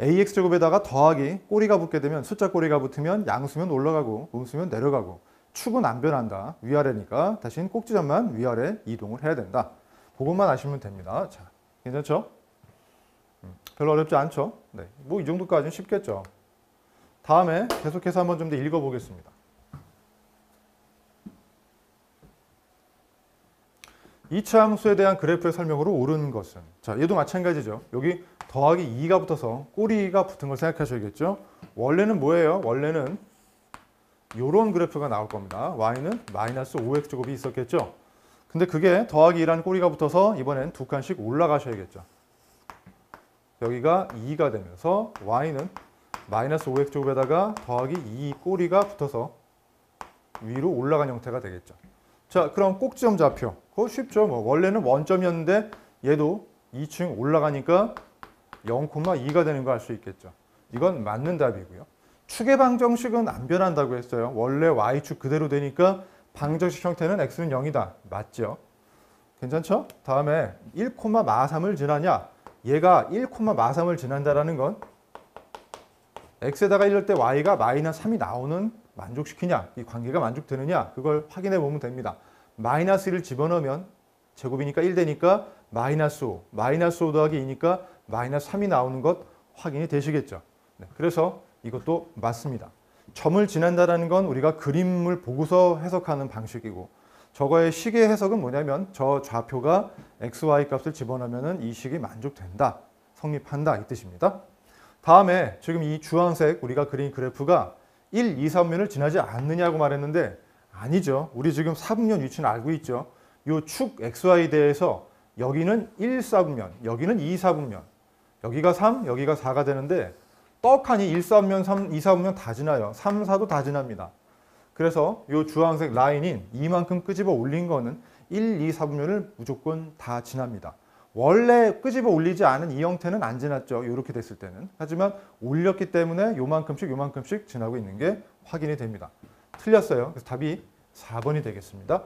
AX제곱에다가 더하기 꼬리가 붙게 되면 숫자 꼬리가 붙으면 양수면 올라가고 음수면 내려가고 축은 안 변한다. 위아래니까 대신 꼭지점만 위아래 이동을 해야 된다. 그것만 아시면 됩니다. 자, 괜찮죠? 별로 어렵지 않죠? 네, 뭐 이 정도까지는 쉽겠죠. 다음에 계속해서 한번 좀 더 읽어보겠습니다. 이차 함수에 대한 그래프의 설명으로 옳은 것은 자, 얘도 마찬가지죠. 여기 더하기 2가 붙어서 꼬리가 붙은 걸 생각하셔야겠죠. 원래는 뭐예요? 원래는 이런 그래프가 나올 겁니다. y는 마이너스 5x제곱이 있었겠죠. 근데 그게 더하기 2라는 꼬리가 붙어서 이번엔 두 칸씩 올라가셔야겠죠. 여기가 2가 되면서 y는 마이너스 5x제곱에다가 더하기 2 꼬리가 붙어서 위로 올라간 형태가 되겠죠. 자, 그럼 꼭지점 좌표. 그거 쉽죠. 뭐 원래는 원점이었는데 얘도 2층 올라가니까 0,2가 되는 거 알 수 있겠죠. 이건 맞는 답이고요. 축의 방정식은 안 변한다고 했어요. 원래 y축 그대로 되니까 방정식 형태는 x는 0이다. 맞죠? 괜찮죠? 다음에 1,-3을 지나냐? 얘가 1,-3을 지난다라는 건 x에다가 1 넣을 때 y가 마이너스 3이 나오는 만족시키냐, 이 관계가 만족되느냐 그걸 확인해 보면 됩니다. 마이너스 1을 집어넣으면 제곱이니까 1 되니까 마이너스 5, 마이너스 5 더하기 2니까 마이너스 3이 나오는 것 확인이 되시겠죠. 네, 그래서 이것도 맞습니다. 점을 지난다라는 건 우리가 그림을 보고서 해석하는 방식이고 저거의 식의 해석은 뭐냐면 저 좌표가 x, y 값을 집어넣으면 이 식이 만족된다, 성립한다 이 뜻입니다. 다음에 지금 이 주황색 우리가 그린 그래프가 1, 2, 3면을 지나지 않느냐고 말했는데 아니죠. 우리 지금 4분면 위치는 알고 있죠. 이 축 XY 대에서 여기는 1, 4분면, 여기는 2, 4분면, 여기가 3, 여기가 4가 되는데 떡하니 1, 4분면, 3, 2, 4분면 다 지나요. 3, 4도 다 지납니다. 그래서 이 주황색 라인인 이만큼 끄집어 올린 거는 1, 2, 4분면을 무조건 다 지납니다. 원래 끄집어 올리지 않은 이 형태는 안 지났죠. 이렇게 됐을 때는. 하지만 올렸기 때문에 요만큼씩 지나고 있는 게 확인이 됩니다. 틀렸어요. 그래서 답이 4번이 되겠습니다.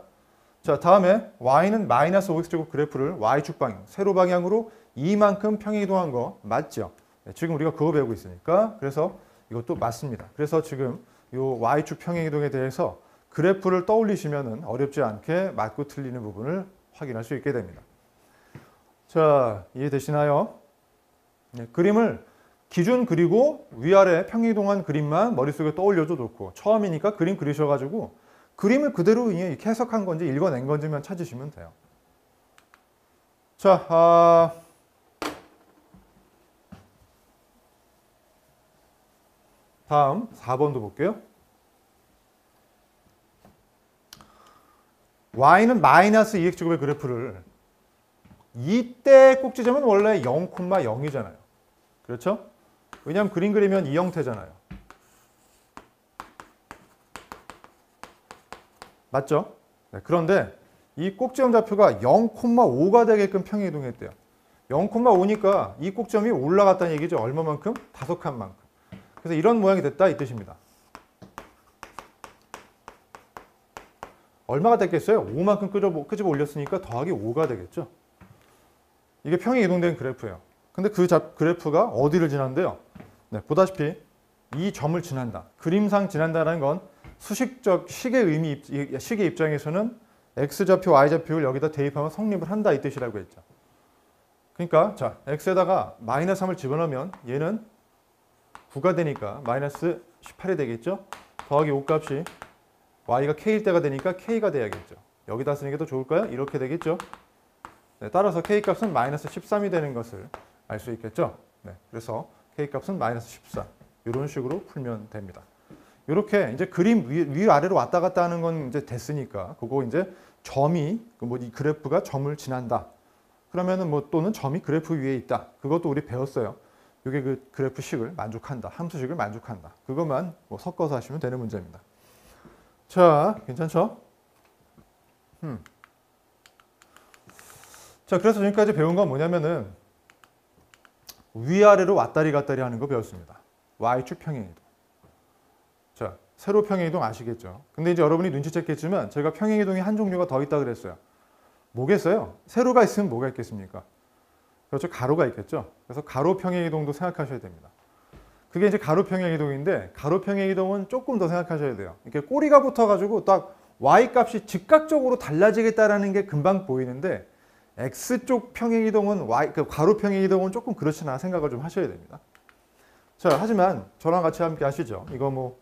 자, 다음에 y는 마이너스 5x제곱 그래프를 y축 방향, 세로 방향으로 이만큼 평행이동한 거 맞죠? 네, 지금 우리가 그거 배우고 있으니까 그래서 이것도 맞습니다. 그래서 지금 이 y축 평행이동에 대해서 그래프를 떠올리시면 어렵지 않게 맞고 틀리는 부분을 확인할 수 있게 됩니다. 자, 이해되시나요? 네, 그림을 기준 그리고 위아래 평행이동한 그림만 머릿속에 떠올려도 좋고 처음이니까 그림 그리셔가지고 그림을 그대로 이렇게 해석한 건지 읽어낸 건지만 찾으시면 돼요. 자, 다음 4번도 볼게요. y는 마이너스 2x제곱의 그래프를 이때 꼭지점은 원래 0,0이잖아요. 그렇죠? 왜냐하면 그림 그리면 이 형태잖아요. 맞죠? 네, 그런데 이 꼭지점 좌표가 0,5가 되게끔 평행이동했대요. 0,5니까 이 꼭점이 올라갔다는 얘기죠. 얼마만큼? 5칸만큼. 그래서 이런 모양이 됐다 이 뜻입니다. 얼마가 됐겠어요? 5만큼 끄집어 올렸으니까 더하기 5가 되겠죠. 이게 평행 이동된 그래프예요. 근데 그 그래프가 어디를 지난대요? 네, 보다시피 이 점을 지난다. 그림상 지난다는 건 수식적 식의 입장에서는 x좌표, y좌표를 여기다 대입하면 성립을 한다 이 뜻이라고 했죠. 그러니까 자, x에다가 마이너스 3을 집어넣으면 얘는 9가 되니까 마이너스 18이 되겠죠. 더하기 5 값이 y가 k일 때가 되니까 k가 돼야겠죠. 여기다 쓰는 게 더 좋을까요? 이렇게 되겠죠. 네, 따라서 K값은 마이너스 13이 되는 것을 알 수 있겠죠. 네, 그래서 K값은 마이너스 14. 이런 식으로 풀면 됩니다. 이렇게 이제 그림 위아래로 왔다 갔다 하는 건 이제 됐으니까 그거 이제 점이 뭐 이 그래프가 점을 지난다. 그러면은 뭐 또는 점이 그래프 위에 있다. 그것도 우리 배웠어요. 이게 그 그래프식을 만족한다. 함수식을 만족한다. 그것만 뭐 섞어서 하시면 되는 문제입니다. 자, 괜찮죠? 자, 그래서 지금까지 배운 건 뭐냐면은 위아래로 왔다리 갔다리 하는 거 배웠습니다. Y축 평행이동. 자, 세로 평행이동 아시겠죠? 근데 이제 여러분이 눈치챘겠지만 제가 평행이동이 한 종류가 더 있다 그랬어요. 뭐겠어요? 세로가 있으면 뭐가 있겠습니까? 그렇죠. 가로가 있겠죠. 그래서 가로 평행이동도 생각하셔야 됩니다. 그게 이제 가로 평행이동인데 가로 평행이동은 조금 더 생각하셔야 돼요. 이렇게 꼬리가 붙어가지고 딱 Y 값이 즉각적으로 달라지겠다라는 게 금방 보이는데 X쪽 평행이동은 그 가로 평행이동은 조금 그렇지나 생각을 좀 하셔야 됩니다. 자, 하지만 저랑 같이 함께 하시죠. 이거 뭐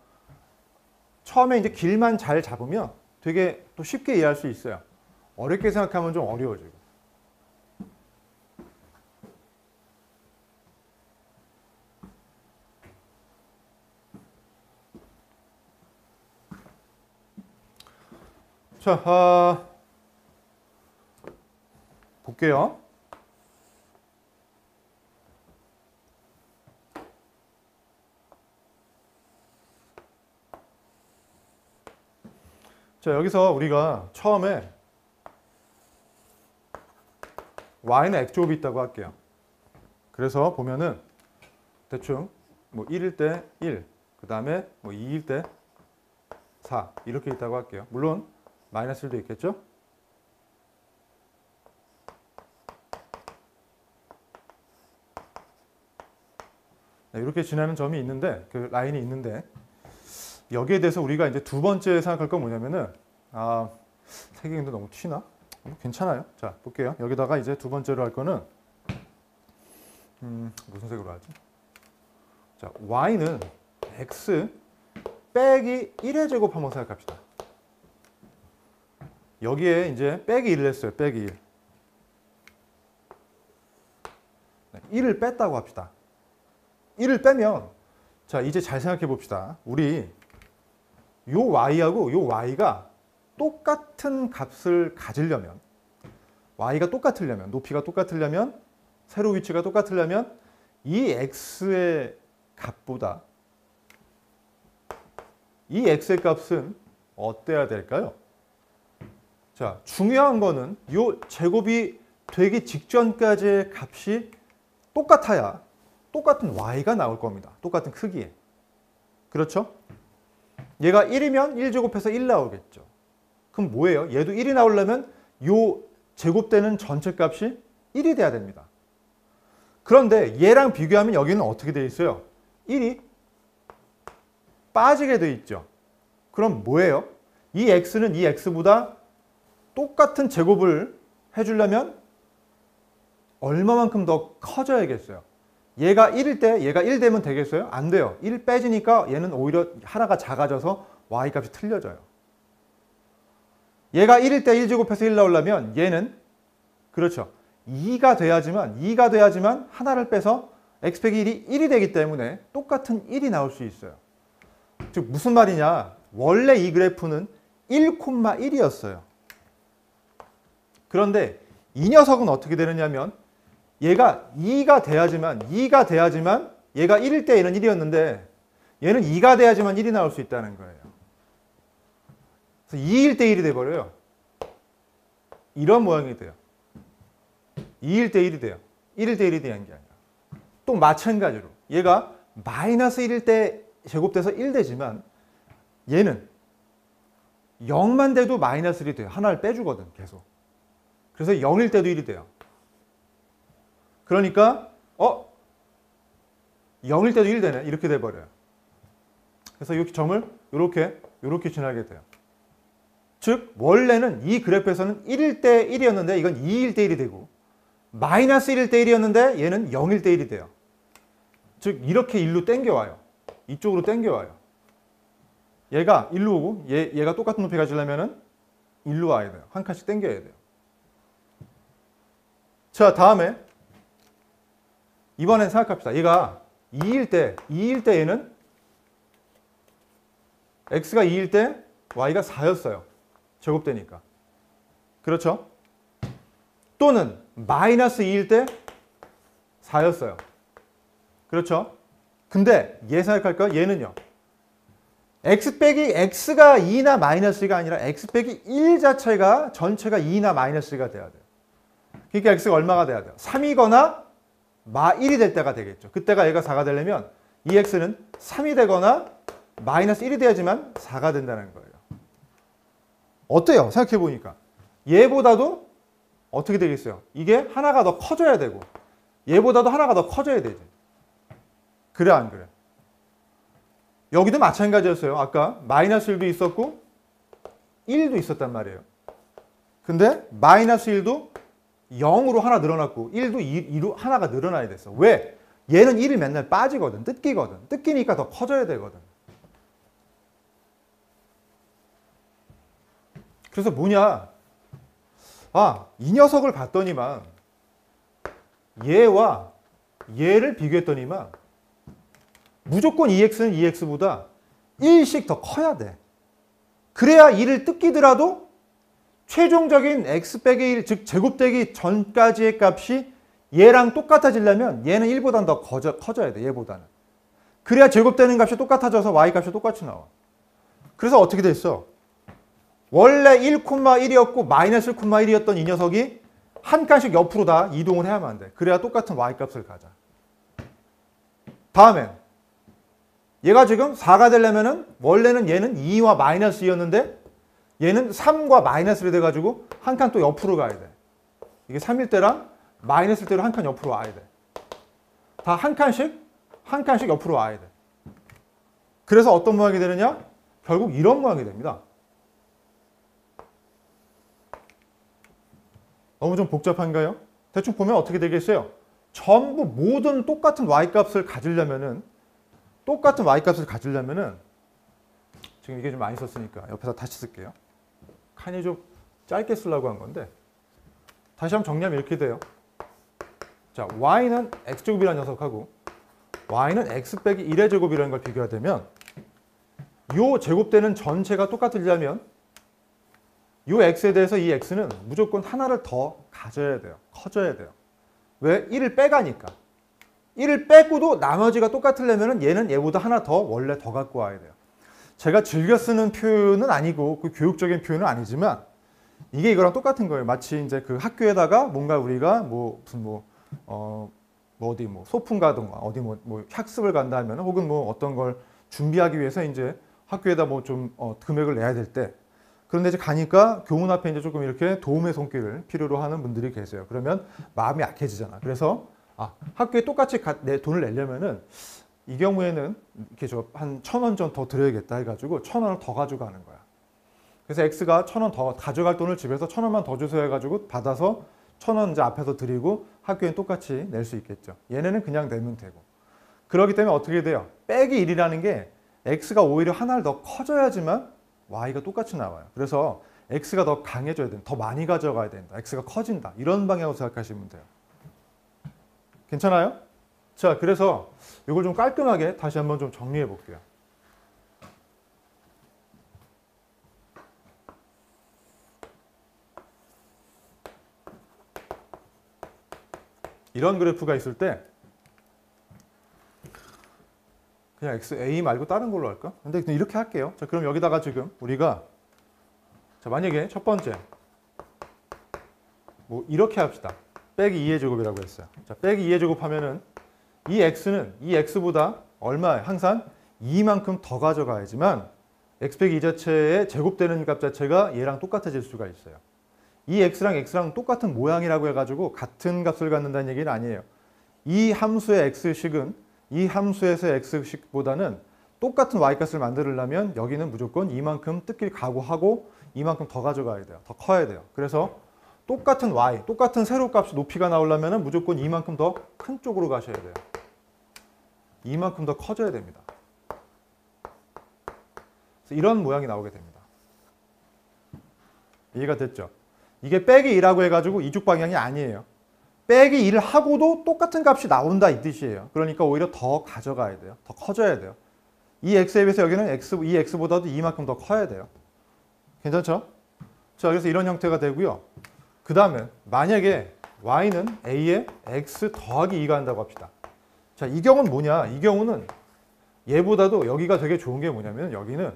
처음에 이제 길만 잘 잡으면 되게 또 쉽게 이해할 수 있어요. 어렵게 생각하면 좀 어려워지고. 자, 볼게요. 자, 여기서 우리가 처음에 y는 x제곱이 있다고 할게요. 그래서 보면은 대충 뭐 1일 때 1, 그 다음에 뭐 2일 때 4 이렇게 있다고 할게요. 물론 마이너스 1도 있겠죠? 네, 이렇게 지나는 점이 있는데, 그 라인이 있는데, 여기에 대해서 우리가 이제 두 번째 생각할 건 뭐냐면은, 색이 너무 튀나? 괜찮아요. 자, 볼게요. 여기다가 이제 두 번째로 할 거는, 무슨 색으로 하지? 자, y는 x 빼기 1의 제곱 한번 생각합시다. 여기에 이제 빼기 1을 했어요. 빼기 1. 1을 뺐다고 합시다. 1을 빼면, 자, 이제 잘 생각해 봅시다. 우리 요 y하고 요 y가 똑같은 값을 가지려면, y가 똑같으려면, 높이가 똑같으려면, 세로 위치가 똑같으려면 이 x의 값보다 이 x의 값은 어때야 될까요? 자, 중요한 거는 요 제곱이 되기 직전까지의 값이 똑같아야 똑같은 y가 나올 겁니다. 똑같은 크기에. 그렇죠? 얘가 1이면 1제곱해서 1 나오겠죠. 그럼 뭐예요? 얘도 1이 나오려면 요 제곱되는 전체 값이 1이 돼야 됩니다. 그런데 얘랑 비교하면 여기는 어떻게 돼 있어요? 1이 빠지게 돼 있죠. 그럼 뭐예요? 이 x는 이 x보다 똑같은 제곱을 해주려면 얼마만큼 더 커져야겠어요? 얘가 1일 때 얘가 1 되면 되겠어요? 안 돼요. 1 빼지니까 얘는 오히려 하나가 작아져서 y값이 틀려져요. 얘가 1일 때 1제곱해서 1 나오려면 얘는 그렇죠. 2가 돼야지만 하나를 빼서 x 빼기 1이 1이 되기 때문에 똑같은 1이 나올 수 있어요. 즉 무슨 말이냐? 원래 이 그래프는 1,1이었어요. 그런데 이 녀석은 어떻게 되느냐면 얘가 2가 돼야지만 얘가 1일 때 얘는 1이었는데 얘는 2가 돼야지만 1이 나올 수 있다는 거예요. 그래서 2일 때 1이 돼버려요. 이런 모양이 돼요. 2일 때 1이 돼요. 1일 때 1이 되는 게 아니라. 또 마찬가지로 얘가 마이너스 1일 때 제곱돼서 1 되지만 얘는 0만 돼도 마이너스 1이 돼요. 하나를 빼주거든 계속. 그래서 0일 때도 1이 돼요. 그러니까 0일 때도 1 되네. 이렇게 돼버려요. 그래서 이 점을 이렇게 지나게 돼요. 즉 원래는 이 그래프에서는 1일 때 1이었는데 이건 2일 때 1이 되고 마이너스 1일 때 1이었는데 얘는 0일 때 1이 돼요. 즉 이렇게 일로 땡겨와요. 이쪽으로 땡겨와요. 얘가 일로 오고 얘가 똑같은 높이 가지려면은 일로 와야 돼요. 한 칸씩 땡겨야 돼요. 자, 다음에 이번엔 생각합시다. 얘가 2일 때 얘는 x가 2일 때 y가 4였어요. 제곱되니까. 그렇죠? 또는 마이너스 2일 때 4였어요. 그렇죠? 근데 얘 생각할까? 얘는요. x 빼기 x가 2나 마이너스 2가 아니라 x 빼기 1 자체가 전체가 2나 마이너스 2가 돼야 돼요. 그러니까 x가 얼마가 돼야 돼요? 3이거나 마 1이 될 때가 되겠죠. 그때가 얘가 4가 되려면 이 x는 3이 되거나 마이너스 1이 돼야지만 4가 된다는 거예요. 어때요? 생각해 보니까. 얘보다도 어떻게 되겠어요? 이게 하나가 더 커져야 되고 얘보다도 하나가 더 커져야 되지. 그래 안 그래? 여기도 마찬가지였어요. 아까 마이너스 1도 있었고 1도 있었단 말이에요. 근데 마이너스 1도 0으로 하나 늘어났고 1도 2로 하나가 늘어나야 됐어. 왜? 얘는 1이 맨날 빠지거든. 뜯기거든. 뜯기니까 더 커져야 되거든. 그래서 뭐냐? 이 녀석을 봤더니만 얘와 얘를 비교했더니만 무조건 2x는 2x보다 1씩 더 커야 돼. 그래야 1을 뜯기더라도 최종적인 x 빼기 1, 즉 제곱되기 전까지의 값이 얘랑 똑같아지려면 얘는 1보다는 더 커져야 돼. 얘보다는. 그래야 제곱되는 값이 똑같아져서 y 값이 똑같이 나와. 그래서 어떻게 됐어? 원래 1,1이었고 마이너스 1,1이었던 이 녀석이 한 칸씩 옆으로 다 이동을 해야만 돼. 그래야 똑같은 y값을 가자. 다음엔 얘가 지금 4가 되려면은 원래는 얘는 2와 마이너스 2였는데 얘는 3과 마이너스를 돼가지고 한 칸 또 옆으로 가야 돼. 이게 3일 때랑 마이너스 때로 한 칸 옆으로 와야 돼. 다 한 칸씩 한 칸씩 옆으로 와야 돼. 그래서 어떤 모양이 되느냐? 결국 이런 모양이 됩니다. 너무 좀 복잡한가요? 대충 보면 어떻게 되겠어요? 전부 모든 똑같은 y값을 가지려면은 지금 이게 좀 많이 썼으니까 옆에서 다시 쓸게요. 칸이 좀 짧게 쓰려고 한 건데 다시 한번 정리하면 이렇게 돼요. 자, y는 x제곱이라는 녀석하고 y는 x 빼기 1의 제곱이라는 걸 비교하되면 요 제곱되는 전체가 똑같으려면 요 x에 대해서 이 x는 무조건 하나를 더 가져야 돼요. 커져야 돼요. 왜? 1을 빼가니까. 1을 빼고도 나머지가 똑같으려면 얘는 얘보다 하나 더 원래 더 갖고 와야 돼요. 제가 즐겨 쓰는 표현은 아니고 그 교육적인 표현은 아니지만 이게 이거랑 똑같은 거예요. 마치 이제 그 학교에다가 뭔가 우리가 무슨 어디 소풍 가든가 어디 뭐 학습을 간다 하면 혹은 뭐 어떤 걸 준비하기 위해서 이제 학교에다 뭐 좀 금액을 내야 될 때 그런데 이제 가니까 교문 앞에 이제 조금 이렇게 도움의 손길을 필요로 하는 분들이 계세요. 그러면 마음이 약해지잖아. 그래서 학교에 똑같이 돈을 내려면은 이 경우에는 이렇게 한 1,000원 좀 더 드려야겠다 해가지고 1,000원을 더 가져가는 거야. 그래서 X가 1,000원 더 가져갈 돈을 집에서 1,000원만 더 주세요 해가지고 받아서 1,000원 이제 앞에서 드리고 학교엔 똑같이 낼 수 있겠죠. 얘네는 그냥 내면 되고. 그렇기 때문에 어떻게 돼요? 빼기 1이라는 게 X가 오히려 하나를 더 커져야지만 Y가 똑같이 나와요. 그래서 X가 더 강해져야 된다. 더 많이 가져가야 된다. X가 커진다. 이런 방향으로 생각하시면 돼요. 괜찮아요? 자, 그래서 이걸 좀 깔끔하게 다시 한번 좀 정리해 볼게요. 이런 그래프가 있을 때 그냥 XA 말고 다른 걸로 할까? 근데 이렇게 할게요. 자, 그럼 여기다가 지금 우리가 자, 만약에 첫 번째 뭐 이렇게 합시다. 빼기 2의 제곱이라고 했어요. 자, 빼기 2의 제곱 하면은 이 x는 이 x보다 얼마예요? 항상 2만큼 더 가져가야지만 x 빼기 2 자체의 제곱되는 값 자체가 얘랑 똑같아질 수가 있어요. 이 x랑 x랑 똑같은 모양이라고 해가지고 같은 값을 갖는다는 얘기는 아니에요. 이 함수의 x식은 이 함수에서의 x식보다는 똑같은 y값을 만들려면 여기는 무조건 이만큼 뜯길 각오하고 이만큼 더 가져가야 돼요. 더 커야 돼요. 그래서 똑같은 y, 똑같은 세로값 높이가 나오려면 무조건 이만큼 더 큰 쪽으로 가셔야 돼요. 이만큼 더 커져야 됩니다. 그래서 이런 모양이 나오게 됩니다. 이해가 됐죠? 이게 빼기 2라고 해가지고 이쪽 방향이 아니에요. 빼기 2를 하고도 똑같은 값이 나온다 이 뜻이에요. 그러니까 오히려 더 가져가야 돼요. 더 커져야 돼요. 이 x에 비해서 여기는 이 x보다도 이만큼 더 커야 돼요. 괜찮죠? 자, 그래서 이런 형태가 되고요. 그 다음에 만약에 y는 a에 x 더하기 2가 한다고 합시다. 자, 이 경우는 뭐냐? 이 경우는 얘보다도 여기가 되게 좋은 게 뭐냐면 여기는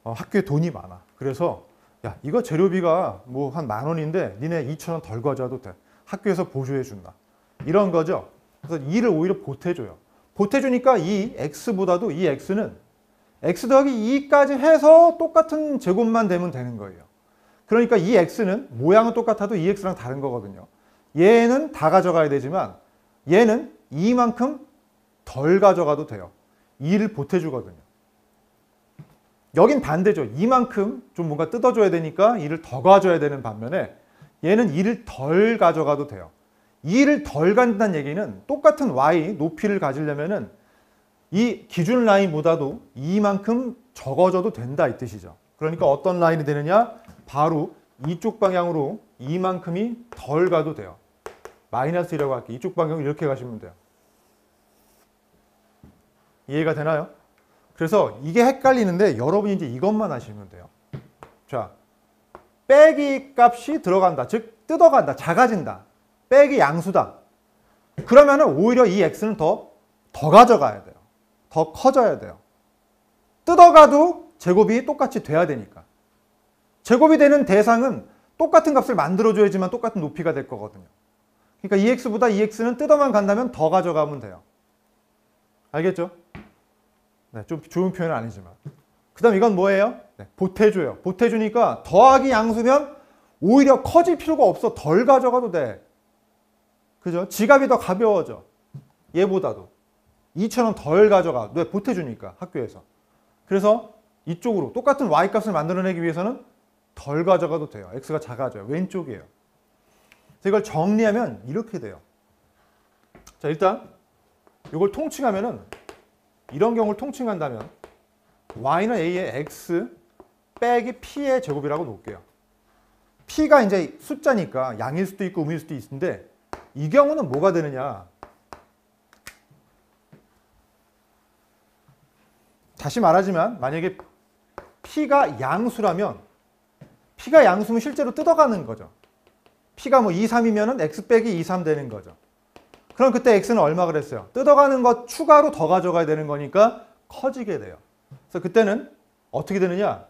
학교에 돈이 많아. 그래서 야, 이거 재료비가 뭐 한 10,000원인데 니네 2,000원 덜 가져와도 돼. 학교에서 보조해 준다. 이런 거죠. 그래서 2를 오히려 보태줘요. 보태주니까 이 x보다도 이 x는 x 더하기 2까지 해서 똑같은 제곱만 되면 되는 거예요. 그러니까 이 x는 모양은 똑같아도 이 x랑 다른 거거든요. 얘는 다 가져가야 되지만 얘는 2만큼 덜 가져가도 돼요. 2를 보태주거든요. 여긴 반대죠. 2만큼 좀 뭔가 뜯어줘야 되니까 2를 더 가져야 되는 반면에 얘는 2를 덜 가져가도 돼요. 2를 덜 간다는 얘기는 똑같은 y 높이를 가지려면은 이 기준 라인보다도 2만큼 적어져도 된다 이 뜻이죠. 그러니까 어떤 라인이 되느냐? 바로 이쪽 방향으로 이만큼이 덜 가도 돼요. 마이너스 1이라고 할게요. 이쪽 방향으로 이렇게 가시면 돼요. 이해가 되나요? 그래서 이게 헷갈리는데 여러분이 이제 이것만 하시면 돼요. 자, 빼기 값이 들어간다. 즉 뜯어간다. 작아진다. 빼기 양수다. 그러면은 오히려 이 x는 더 가져가야 돼요. 더 커져야 돼요. 뜯어가도 제곱이 똑같이 돼야 되니까. 제곱이 되는 대상은 똑같은 값을 만들어줘야지만 똑같은 높이가 될 거거든요. 그러니까 2x보다 2x는 뜯어만 간다면 더 가져가면 돼요. 알겠죠? 네, 좀 좋은 표현은 아니지만. 그 다음 이건 뭐예요? 네, 보태줘요. 보태주니까 더하기 양수면 오히려 커질 필요가 없어. 덜 가져가도 돼. 그죠? 지갑이 더 가벼워져. 얘보다도. 2,000원 덜 가져가. 왜? 보태주니까 학교에서. 그래서 이쪽으로 똑같은 y값을 만들어내기 위해서는 덜 가져가도 돼요. x가 작아져요. 왼쪽이에요. 이걸 정리하면 이렇게 돼요. 자, 일단 이걸 통칭하면은 이런 경우를 통칭한다면 y는 a의 x 빼기 p의 제곱이라고 놓을게요. p가 이제 숫자니까 양일 수도 있고 음일 수도 있는데 이 경우는 뭐가 되느냐? 다시 말하지만 만약에 p가 양수라면 p가 양수면 실제로 뜯어가는 거죠. p가 뭐 2, 3이면은 x 빼기 2, 3 되는 거죠. 그럼 그때 x는 얼마 그랬어요? 뜯어가는 것 추가로 더 가져가야 되는 거니까 커지게 돼요. 그래서 그때는 어떻게 되느냐?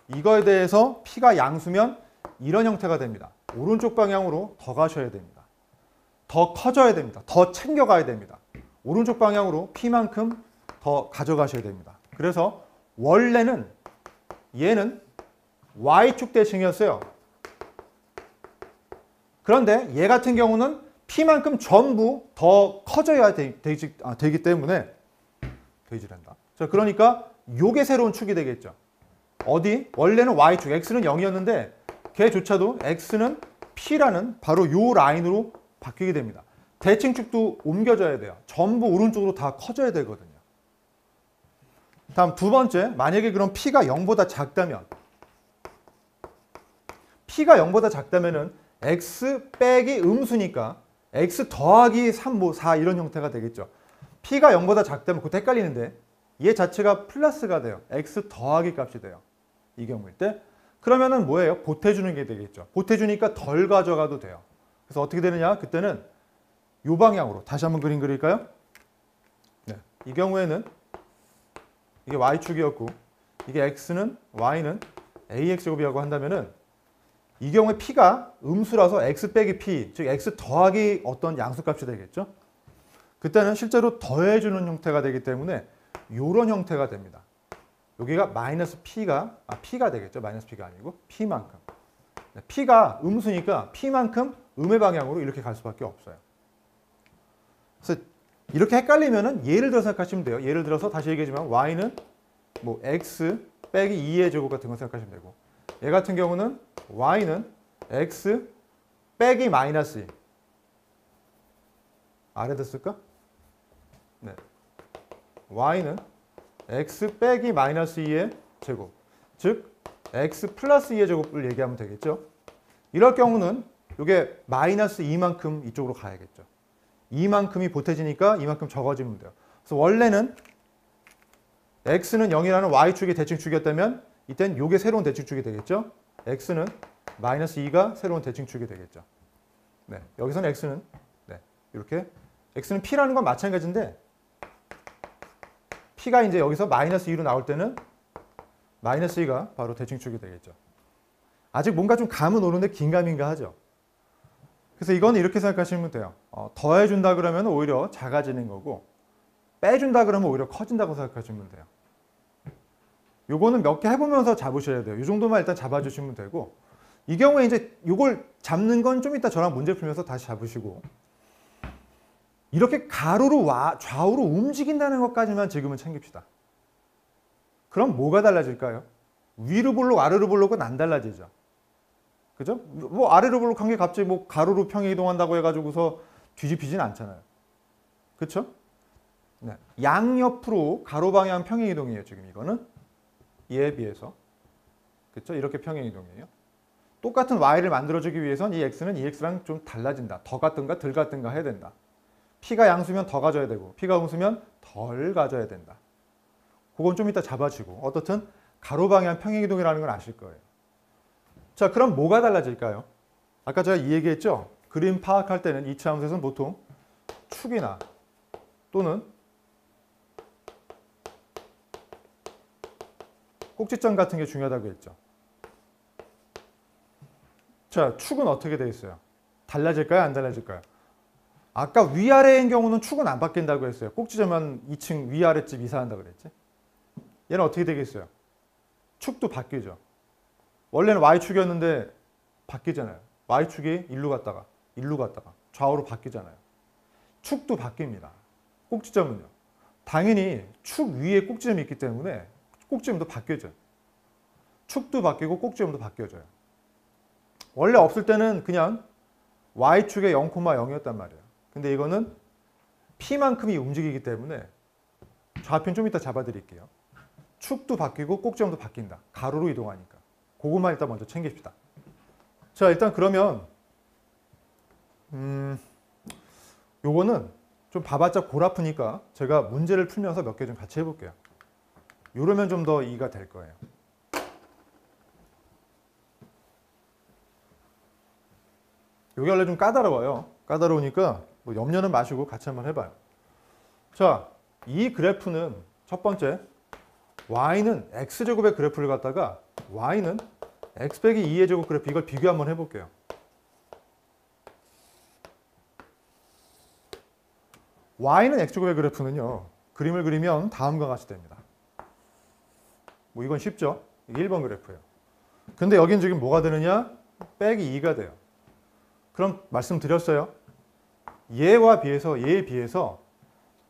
이거에 대해서 p가 양수면 이런 형태가 됩니다. 오른쪽 방향으로 더 가셔야 됩니다. 더 커져야 됩니다. 더 챙겨가야 됩니다. 오른쪽 방향으로 p만큼 더 가져가셔야 됩니다. 그래서 원래는 얘는 y축 대칭이었어요. 그런데 얘 같은 경우는 p만큼 전부 더 커져야 되기 때문에 되지란다. 자, 그러니까 요게 새로운 축이 되겠죠. 어디? 원래는 y축, x는 0이었는데 걔조차도 x는 p라는 바로 요 라인으로 바뀌게 됩니다. 대칭축도 옮겨져야 돼요. 전부 오른쪽으로 다 커져야 되거든요. 다음 두 번째, 만약에 그럼 p가 0보다 작다면 p가 0보다 작다면은 x 빼기 음수니까 x 더하기 3, 뭐 4 이런 형태가 되겠죠. p가 0보다 작다면 그것도 헷갈리는데 얘 자체가 플러스가 돼요. x 더하기 값이 돼요. 이 경우일 때. 그러면은 뭐예요? 보태주는 게 되겠죠. 보태주니까 덜 가져가도 돼요. 그래서 어떻게 되느냐? 그때는 이 방향으로 다시 한번 그림 그릴까요? 네. 이 경우에는 이게 y축이었고 이게 x는 y는 ax제곱이라고 한다면은 이 경우에 p가 음수라서 x 빼기 p, 즉 x 더하기 어떤 양수값이 되겠죠. 그때는 실제로 더해주는 형태가 되기 때문에 이런 형태가 됩니다. 여기가 마이너스 p가 되겠죠. 마이너스 p가 아니고 p만큼. 네, p가 음수니까 p만큼 음의 방향으로 이렇게 갈 수밖에 없어요. 그래서 이렇게 헷갈리면은 예를 들어서 생각하시면 돼요. 예를 들어서 다시 얘기하지만 y는 뭐 x 빼기 2의 제곱 같은 거 생각하시면 되고 얘 같은 경우는 y는 x 빼기 마이너스 2. 아래다 쓸까? 네. y는 x 빼기 마이너스 2의 제곱. 즉 x 플러스 2의 제곱을 얘기하면 되겠죠. 이럴 경우는 이게 마이너스 2만큼 이쪽으로 가야겠죠. 2만큼이 보태지니까 이만큼 적어지면 돼요. 그래서 원래는 x는 0이라는 y축이 대칭축이었다면 이땐 이게 새로운 대칭축이 되겠죠. x는 마이너스 2가 새로운 대칭축이 되겠죠. 네, 여기서는 x는 이렇게 x는 p라는 건 마찬가지인데 p가 이제 여기서 마이너스 2로 나올 때는 마이너스 2가 바로 대칭축이 되겠죠. 아직 뭔가 좀 감은 오는데 긴가민가 하죠. 그래서 이건 이렇게 생각하시면 돼요. 더해준다 그러면 오히려 작아지는 거고 빼준다 그러면 오히려 커진다고 생각하시면 돼요. 요거는 몇 개 해보면서 잡으셔야 돼요. 이 정도만 일단 잡아주시면 되고 이 경우에 이제 이걸 잡는 건 좀 이따 저랑 문제 풀면서 다시 잡으시고 이렇게 가로로 좌우로 움직인다는 것까지만 지금은 챙깁시다. 그럼 뭐가 달라질까요? 위로 볼록 아래로 볼록은 안 달라지죠. 그죠? 뭐 아래로 볼록 한 게 갑자기 뭐 가로로 평행 이동한다고 해가지고서 뒤집히진 않잖아요. 그렇죠? 네. 양옆으로 가로 방향 평행 이동이에요. 지금 이거는 얘에 비해서 그렇죠? 이렇게 평행 이동이에요. 똑같은 y를 만들어주기 위해선 이 x는 이 x랑 좀 달라진다. 더 같든가 덜 같든가 해야 된다. p가 양수면 더 가져야 되고 p가 음수면 덜 가져야 된다. 그건 좀 이따 잡아주고 어떻든 가로 방향 평행 이동이라는 걸 아실 거예요. 자, 그럼 뭐가 달라질까요? 아까 제가 이 얘기했죠? 그림 파악할 때는 이치 함수에서는 보통 축이나 또는 꼭지점 같은 게 중요하다고 했죠. 자, 축은 어떻게 되어 있어요? 달라질까요? 안 달라질까요? 아까 위아래인 경우는 축은 안 바뀐다고 했어요. 꼭지점은 2층 위아래집 이사한다고 그랬지. 얘는 어떻게 되겠어요? 축도 바뀌죠. 원래는 y축이었는데 바뀌잖아요. y축이 일로 갔다가 일로 갔다가 좌우로 바뀌잖아요. 축도 바뀝니다. 꼭지점은요. 당연히 축 위에 꼭지점이 있기 때문에 꼭지점도 바뀌어져요. 축도 바뀌고 꼭지점도 바뀌어져요. 원래 없을 때는 그냥 y축에 0,0이었단 말이에요. 근데 이거는 p만큼이 움직이기 때문에 좌표는 좀 이따 잡아드릴게요. 축도 바뀌고 꼭지점도 바뀐다. 가로로 이동하니까. 그것만 일단 먼저 챙깁시다. 자, 일단 그러면 요거는 좀 봐봤자 골아프니까 제가 문제를 풀면서 몇 개 좀 같이 해볼게요. 요러면 좀 더 이해가 될 거예요. 요게 원래 좀 까다로워요. 까다로우니까 뭐 염려는 마시고 같이 한번 해봐요. 자, 이 그래프는 첫 번째 y는 x제곱의 그래프를 갖다가 y는 x 빼기 2의 제곱 그래프 이걸 비교 한번 해볼게요. y는 x제곱의 그래프는요. 그림을 그리면 다음과 같이 됩니다. 뭐 이건 쉽죠? 이게 1번 그래프예요. 근데 여긴 지금 뭐가 되느냐? 빼기 2가 돼요. 그럼 말씀드렸어요. 얘에 비해서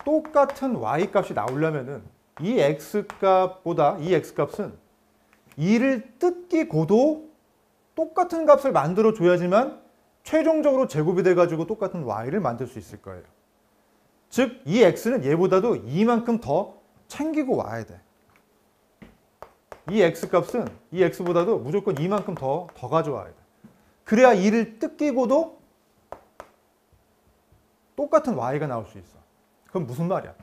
똑같은 y 값이 나오려면은 이 x 값은 2를 뜯기고도 똑같은 값을 만들어 줘야지만 최종적으로 제곱이 돼가지고 똑같은 y를 만들 수 있을 거예요. 즉, 이 x는 얘보다도 2만큼 더 챙기고 와야 돼. 이 x값은 이 x보다도 무조건 2만큼 더 가져와야 돼. 그래야 2를 뜯기고도 똑같은 y가 나올 수 있어. 그럼 무슨 말이야?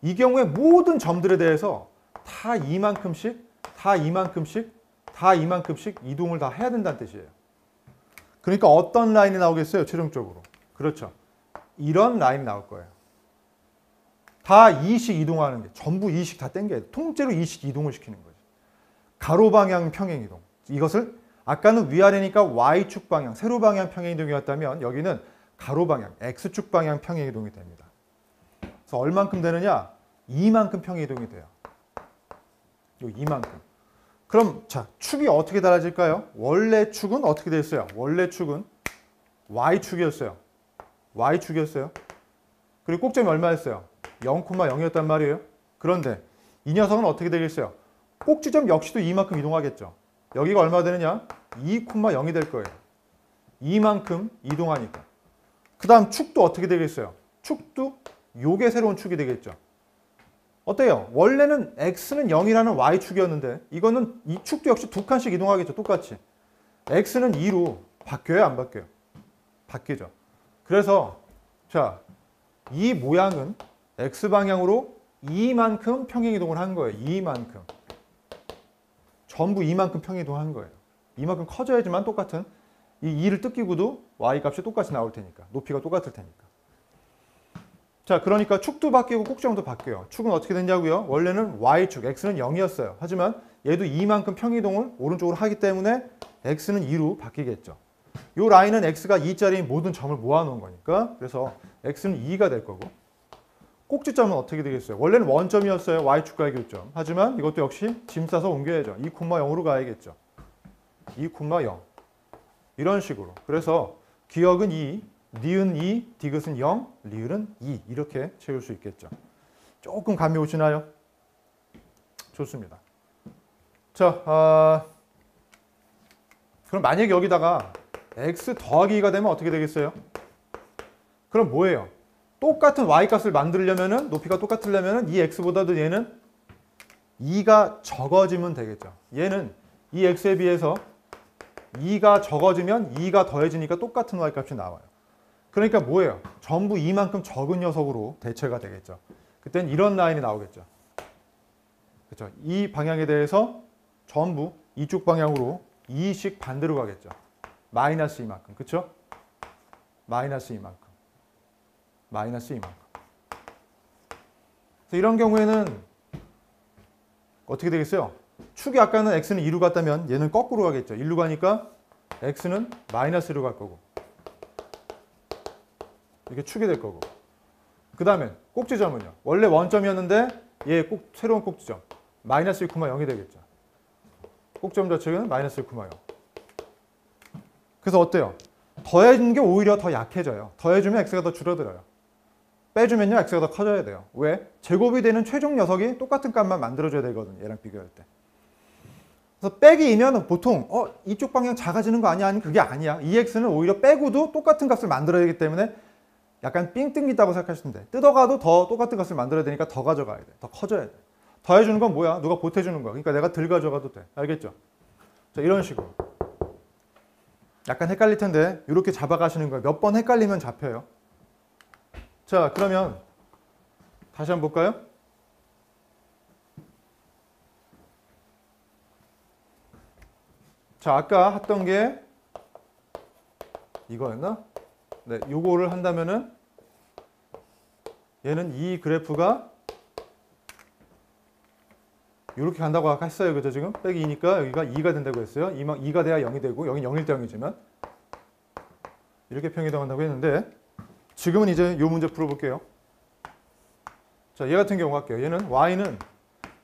이 경우에 모든 점들에 대해서 다 이만큼씩 이동을 다 해야 된다는 뜻이에요. 그러니까 어떤 라인이 나오겠어요? 최종적으로. 그렇죠. 이런 라인이 나올 거예요. 다 2씩 이동하는 게 전부 2씩 다 땡겨야 돼. 통째로 2씩 이동을 시키는 거지. 가로 방향 평행 이동. 이것을 아까는 위아래니까 y축 방향, 세로 방향 평행 이동이었다면 여기는 가로 방향, x축 방향 평행 이동이 됩니다. 그래서 얼만큼 되느냐? 2만큼 평행 이동이 돼요. 요 2만큼. 그럼 자, 축이 어떻게 달라질까요? 원래 축은 어떻게 됐어요? 원래 축은 y축이었어요. 그리고 꼭점이 얼마였어요? 0,0이었단 말이에요. 그런데 이 녀석은 어떻게 되겠어요? 꼭지점 역시도 이만큼 이동하겠죠. 여기가 얼마 되느냐? 2,0이 될 거예요. 이만큼 이동하니까. 그 다음 축도 어떻게 되겠어요? 축도 요게 새로운 축이 되겠죠. 어때요? 원래는 x는 0이라는 y축이었는데 이거는 이 축도 역시 두 칸씩 이동하겠죠. 똑같이. x는 2로 바뀌어요? 안 바뀌어요? 바뀌죠. 그래서 자, 이 모양은 x방향으로 2만큼 평행이동을 한 거예요. 2만큼. 전부 2만큼 평행이동한 거예요. 이만큼 커져야지만 똑같은 이 2를 뜯기고도 y값이 똑같이 나올 테니까. 높이가 똑같을 테니까. 자, 그러니까 축도 바뀌고 꼭지점도 바뀌어요. 축은 어떻게 됐냐고요? 원래는 y축, x는 0이었어요. 하지만 얘도 2만큼 평이동을 오른쪽으로 하기 때문에 x는 2로 바뀌겠죠. 이 라인은 x가 2짜리인 모든 점을 모아놓은 거니까 그래서 x는 2가 될 거고 꼭지점은 어떻게 되겠어요? 원래는 원점이었어요. y축과의 교점. 하지만 이것도 역시 짐 싸서 옮겨야죠. 2,0로 가야겠죠. 2,0 이런 식으로. 그래서 기역은 2, 니은 2, 디귿은 0, 리을은 2 이렇게 채울 수 있겠죠. 조금 감이 오시나요? 좋습니다. 자, 그럼 만약에 여기다가 x 더하기 2가 되면 어떻게 되겠어요? 그럼 뭐예요? 똑같은 y값을 만들려면은 높이가 똑같으려면은 이 x보다도 얘는 2가 적어지면 되겠죠. 얘는 이 x에 비해서 2가 적어지면 2가 더해지니까 똑같은 y값이 나와요. 그러니까 뭐예요? 전부 2만큼 적은 녀석으로 대체가 되겠죠. 그땐 이런 라인이 나오겠죠. 그렇죠? 이 방향에 대해서 전부 이쪽 방향으로 2씩 반대로 가겠죠. 마이너스 이만큼. 그렇죠? 마이너스 이만큼. 마이너스 이만큼. 그래서 이런 경우에는 어떻게 되겠어요? 축이 아까는 x는 2로 갔다면 얘는 거꾸로 가겠죠. 1로 가니까 x는 마이너스 1로 갈 거고. 이게 축이 될 거고. 그 다음에 꼭지점은요. 원래 원점이었는데 얘 새로운 꼭지점. 마이너스 1,0이 되겠죠. 꼭지점 좌측은 마이너스 1,0. 그래서 어때요? 더해주는 게 오히려 더 약해져요. 더해주면 x가 더 줄어들어요. 빼주면요 x가 더 커져야 돼요. 왜? 제곱이 되는 최종 녀석이 똑같은 값만 만들어줘야 되거든요. 얘랑 비교할 때. 그래서 빼기이면 보통 이쪽 방향 작아지는 거 아니야? 아니 그게 아니야. 이 x는 오히려 빼고도 똑같은 값을 만들어야 되기 때문에 약간 삥 뜯긴다고 생각하시면 돼. 뜯어가도 더 똑같은 값을 만들어야 되니까 더 가져가야 돼. 더 커져야 돼. 더해주는 건 뭐야? 누가 보태주는 거야. 그러니까 내가 덜 가져가도 돼. 알겠죠? 자, 이런 식으로. 약간 헷갈릴 텐데 이렇게 잡아가시는 거예요. 몇 번 헷갈리면 잡혀요. 자, 그러면 다시 한번 볼까요? 자, 아까 했던 게 이거였나? 네, 요거를 한다면은 얘는 이 그래프가 이렇게 간다고 아까 했어요. 그죠? 지금 빼기 2니까 여기가 2가 된다고 했어요. 2가 돼야 0이 되고 여기 0일 때 0이지만 이렇게 평이동한다고 했는데 지금은 이제 이 문제 풀어볼게요. 자, 얘 같은 경우 할게요. 얘는 y는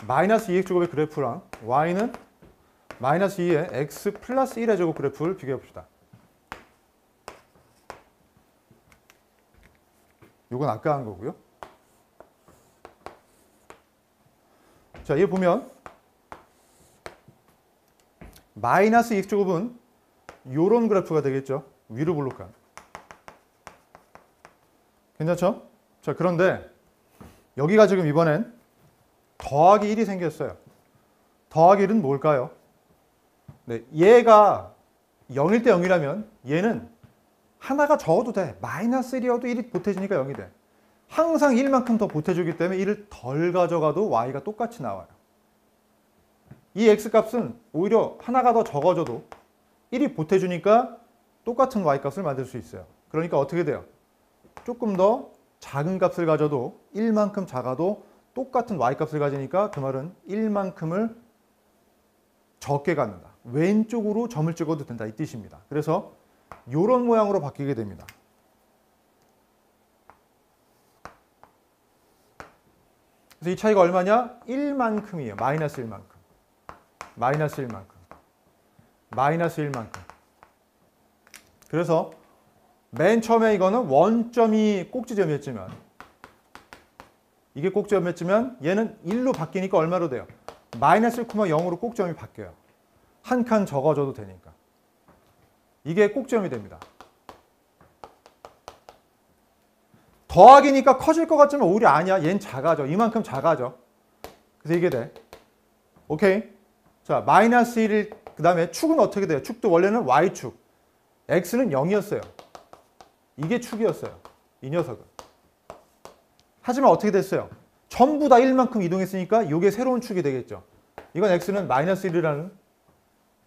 마이너스 2x제곱의 그래프랑 y는 마이너스 2의 x 플러스 1의 제곱 그래프를 비교해 봅시다. 요건 아까 한 거고요. 자, 얘 보면 마이너스 2x제곱은 요런 그래프가 되겠죠. 위로 볼록한. 괜찮죠? 자, 그런데 여기가 지금 이번엔 더하기 1이 생겼어요. 더하기 1은 뭘까요? 네, 얘가 0일 때 0이라면 얘는 하나가 적어도 돼. 마이너스 1이어도 1이 보태지니까 0이 돼. 항상 1만큼 더 보태주기 때문에 1을 덜 가져가도 y가 똑같이 나와요. 이 x값은 오히려 하나가 더 적어져도 1이 보태주니까 똑같은 y값을 만들 수 있어요. 그러니까 어떻게 돼요? 조금 더 작은 값을 가져도 1만큼 작아도 똑같은 y값을 가지니까 그 말은 1만큼을 적게 갖는다. 왼쪽으로 점을 찍어도 된다 이 뜻입니다. 그래서 이런 모양으로 바뀌게 됩니다. 그래서 이 차이가 얼마냐? 1만큼이에요. 마이너스 1만큼. 마이너스 1만큼. 마이너스 1만큼. 그래서 맨 처음에 이거는 원점이 꼭지점이었지만 이게 꼭지점이었지만 얘는 1로 바뀌니까 얼마로 돼요? 마이너스 1,0으로 꼭지점이 바뀌어요. 한 칸 적어줘도 되니까. 이게 꼭지점이 됩니다. 더하기니까 커질 것 같지만 오히려 아니야. 얘는 작아져. 이만큼 작아져. 그래서 이게 돼. 오케이? 자, 마이너스 1일 그 다음에 축은 어떻게 돼요? 축도 원래는 y축. x는 0이었어요. 이게 축이었어요. 이 녀석은. 하지만 어떻게 됐어요? 전부 다 1만큼 이동했으니까 이게 새로운 축이 되겠죠. 이건 x는 마이너스 1이라는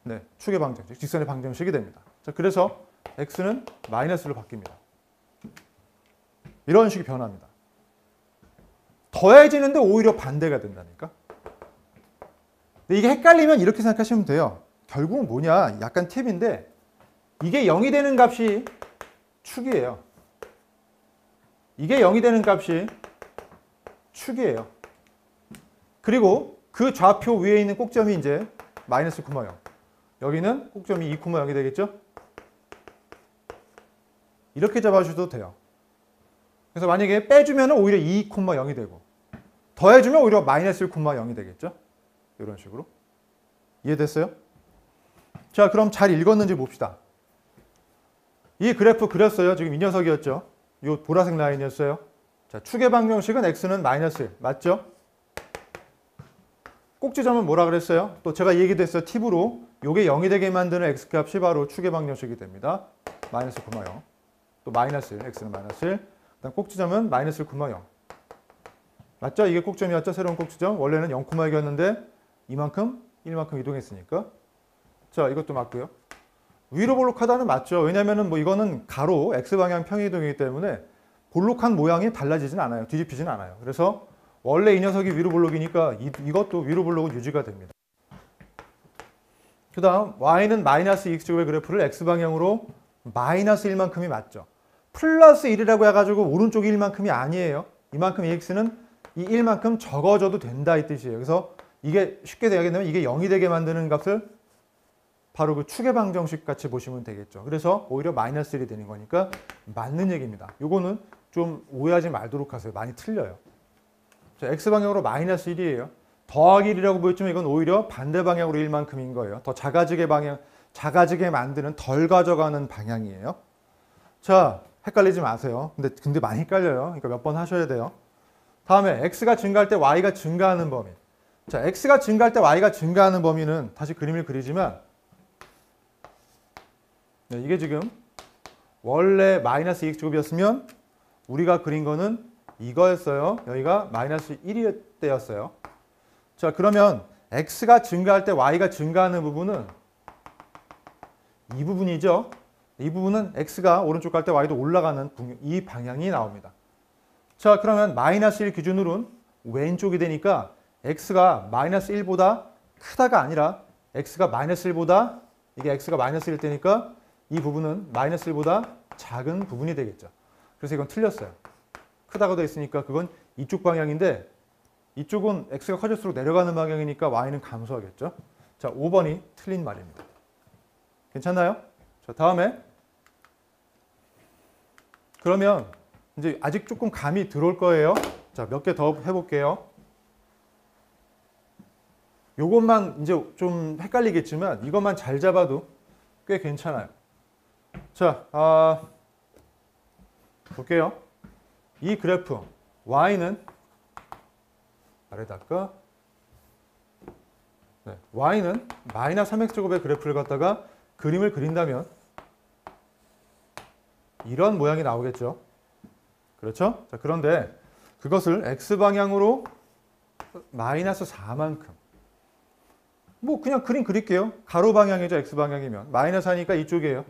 네, 축의 방정식, 직선의 방정식이 됩니다. 자, 그래서 x는 마이너스로 바뀝니다. 이런 식이 변합니다. 더해지는데 오히려 반대가 된다니까. 근데 이게 헷갈리면 이렇게 생각하시면 돼요. 결국은 뭐냐? 약간 팁인데 이게 0이 되는 값이 축이에요. 이게 0이 되는 값이 축이에요. 그리고 그 좌표 위에 있는 꼭점이 이제 마이너스 1,0. 여기는 꼭점이 2,0이 되겠죠? 이렇게 잡아주셔도 돼요. 그래서 만약에 빼주면 오히려 2,0이 되고 더해주면 오히려 마이너스 1,0이 되겠죠? 이런 식으로. 이해됐어요? 자, 그럼 잘 읽었는지 봅시다. 이 그래프 그렸어요. 지금 이 녀석이었죠? 이 보라색 라인이었어요. 자, 축의 방정식은 x는 마이너스 1. 맞죠? 꼭지점은 뭐라 그랬어요? 또 제가 얘기도 했어요. 팁으로 요게 0이 되게 만드는 x값이 바로 축의 방정식이 됩니다. 마이너스 1,0. 또 마이너스 1. x는 마이너스 1. 그다음 꼭지점은 마이너스 1,0. 맞죠? 이게 꼭점이었죠? 새로운 꼭지점. 원래는 0,6이었는데 이만큼, 1만큼 이동했으니까. 자, 이것도 맞고요. 위로 볼록하다는 맞죠? 왜냐면은 뭐 이거는 가로 x방향 평이동이기 때문에 볼록한 모양이 달라지진 않아요. 뒤집히진 않아요. 그래서 원래 이 녀석이 위로 볼록이니까 이것도 위로 볼록은 유지가 됩니다. 그 다음 y는 마이너스 2x제곱의 그래프를 x방향으로 마이너스 1만큼이 맞죠. 플러스 1이라고 해가지고 오른쪽 1만큼이 아니에요. 이만큼 x는 이 1만큼 적어줘도 된다 이 뜻이에요. 그래서 이게 쉽게 되게 되면 이게 0이 되게 만드는 값을 바로 그 축의 방정식 같이 보시면 되겠죠. 그래서 오히려 마이너스 1이 되는 거니까 맞는 얘기입니다. 요거는 좀 오해하지 말도록 하세요. 많이 틀려요. 자, X방향으로 마이너스 1이에요. 더하기 1이라고 보였지만 이건 오히려 반대 방향으로 1만큼인 거예요. 더 작아지게 만드는 덜 가져가는 방향이에요. 자, 헷갈리지 마세요. 근데 많이 헷갈려요. 그러니까 몇 번 하셔야 돼요. 다음에 X가 증가할 때 Y가 증가하는 범위. 자, X가 증가할 때 Y가 증가하는 범위는 다시 그림을 그리지만 네, 이게 지금 원래 마이너스 2x제곱이었으면 우리가 그린 거는 이거였어요. 여기가 마이너스 1일 때였어요. 자, 그러면 X가 증가할 때 Y가 증가하는 부분은 이 부분이죠. 이 부분은 X가 오른쪽 갈 때 Y도 올라가는 이 방향이 나옵니다. 자, 그러면 마이너스 1 기준으로는 왼쪽이 되니까 X가 마이너스 1보다 크다가 아니라 X가 마이너스 1보다 이게 X가 마이너스 1 때니까 이 부분은 마이너스 1보다 작은 부분이 되겠죠. 그래서 이건 틀렸어요. 크다고 되어 있으니까 그건 이쪽 방향인데 이쪽은 X가 커질수록 내려가는 방향이니까 Y는 감소하겠죠. 자, 5번이 틀린 말입니다. 괜찮나요? 자, 다음에 그러면 이제 아직 조금 감이 들어올 거예요. 자, 몇 개 더 해볼게요. 요것만 이제 좀 헷갈리겠지만 이것만 잘 잡아도 꽤 괜찮아요. 자, 볼게요. 이 그래프 Y는 아래다가 네, Y는 마이너스 3x제곱의 그래프를 갖다가 그림을 그린다면 이런 모양이 나오겠죠. 그렇죠? 자, 그런데 그것을 X방향으로 마이너스 4만큼 뭐 그냥 그림 그릴게요. 가로 방향이죠. X방향이면 마이너스 하니까 이쪽이에요.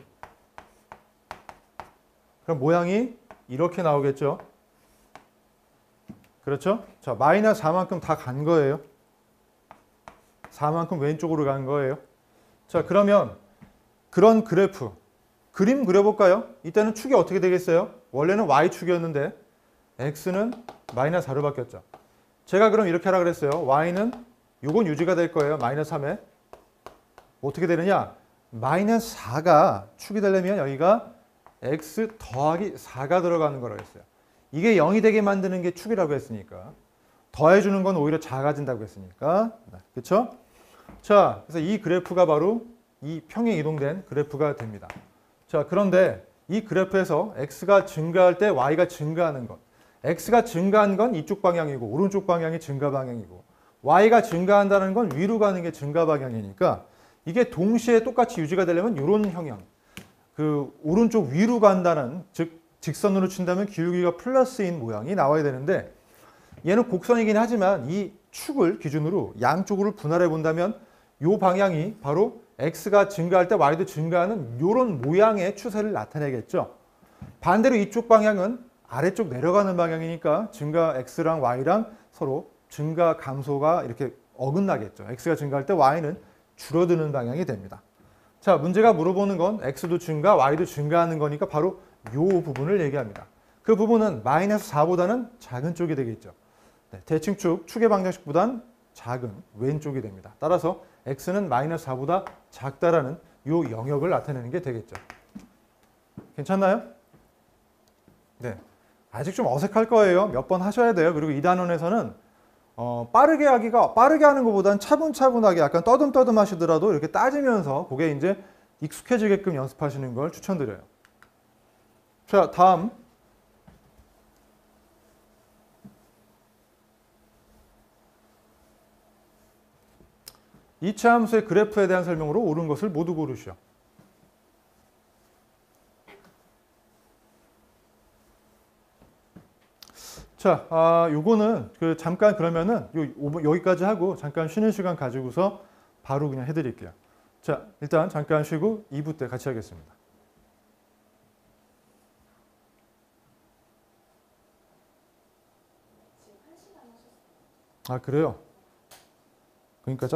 그럼 모양이 이렇게 나오겠죠. 그렇죠? 자, 마이너스 4만큼 다 간 거예요. 4만큼 왼쪽으로 간 거예요. 자, 그러면 그런 그래프 그림 그려볼까요? 이때는 축이 어떻게 되겠어요? 원래는 Y축이었는데 X는 마이너스 4로 바뀌었죠. 제가 그럼 이렇게 하라 그랬어요. Y는 요건 유지가 될 거예요. 마이너스 3에 어떻게 되느냐? 마이너스 4가 축이 되려면 여기가 X 더하기 4가 들어가는 거라고 했어요. 이게 0이 되게 만드는 게 축이라고 했으니까 더해주는 건 오히려 작아진다고 했으니까 그렇죠? 자, 그래서 이 그래프가 바로 이 평행 이동된 그래프가 됩니다. 자, 그런데 이 그래프에서 X가 증가할 때 Y가 증가하는 것 X가 증가한 건 이쪽 방향이고 오른쪽 방향이 증가 방향이고 Y가 증가한다는 건 위로 가는 게 증가 방향이니까 이게 동시에 똑같이 유지가 되려면 이런 형형 그 오른쪽 위로 간다는 즉 직선으로 친다면 기울기가 플러스인 모양이 나와야 되는데 얘는 곡선이긴 하지만 이 축을 기준으로 양쪽으로 분할해 본다면 이 방향이 바로 X가 증가할 때 Y도 증가하는 이런 모양의 추세를 나타내겠죠. 반대로 이쪽 방향은 아래쪽 내려가는 방향이니까 증가 X랑 Y랑 서로 증가 감소가 이렇게 어긋나겠죠. X가 증가할 때 Y는 줄어드는 방향이 됩니다. 자, 문제가 물어보는 건 X도 증가, Y도 증가하는 거니까 바로 이 부분을 얘기합니다. 그 부분은 마이너스 4보다는 작은 쪽이 되겠죠. 네, 대칭축, 축의 방정식보다는 작은 왼쪽이 됩니다. 따라서 X는 마이너스 4보다 작다라는 이 영역을 나타내는 게 되겠죠. 괜찮나요? 네, 아직 좀 어색할 거예요. 몇 번 하셔야 돼요. 그리고 이 단원에서는 빠르게 하는 것보다는 차분차분하게 약간 떠듬떠듬 하시더라도 이렇게 따지면서 그게 이제 익숙해지게끔 연습하시는 걸 추천드려요. 자, 다음. 이차 함수의 그래프에 대한 설명으로 옳은 것을 모두 고르시오. 자, 요거는 잠깐 그러면은 여기까지 하고 잠깐 쉬는 시간 가지고서 바로 그냥 해드릴게요. 자, 일단 잠깐 쉬고 2부 때 같이 하겠습니다. 아, 그래요? 그러니까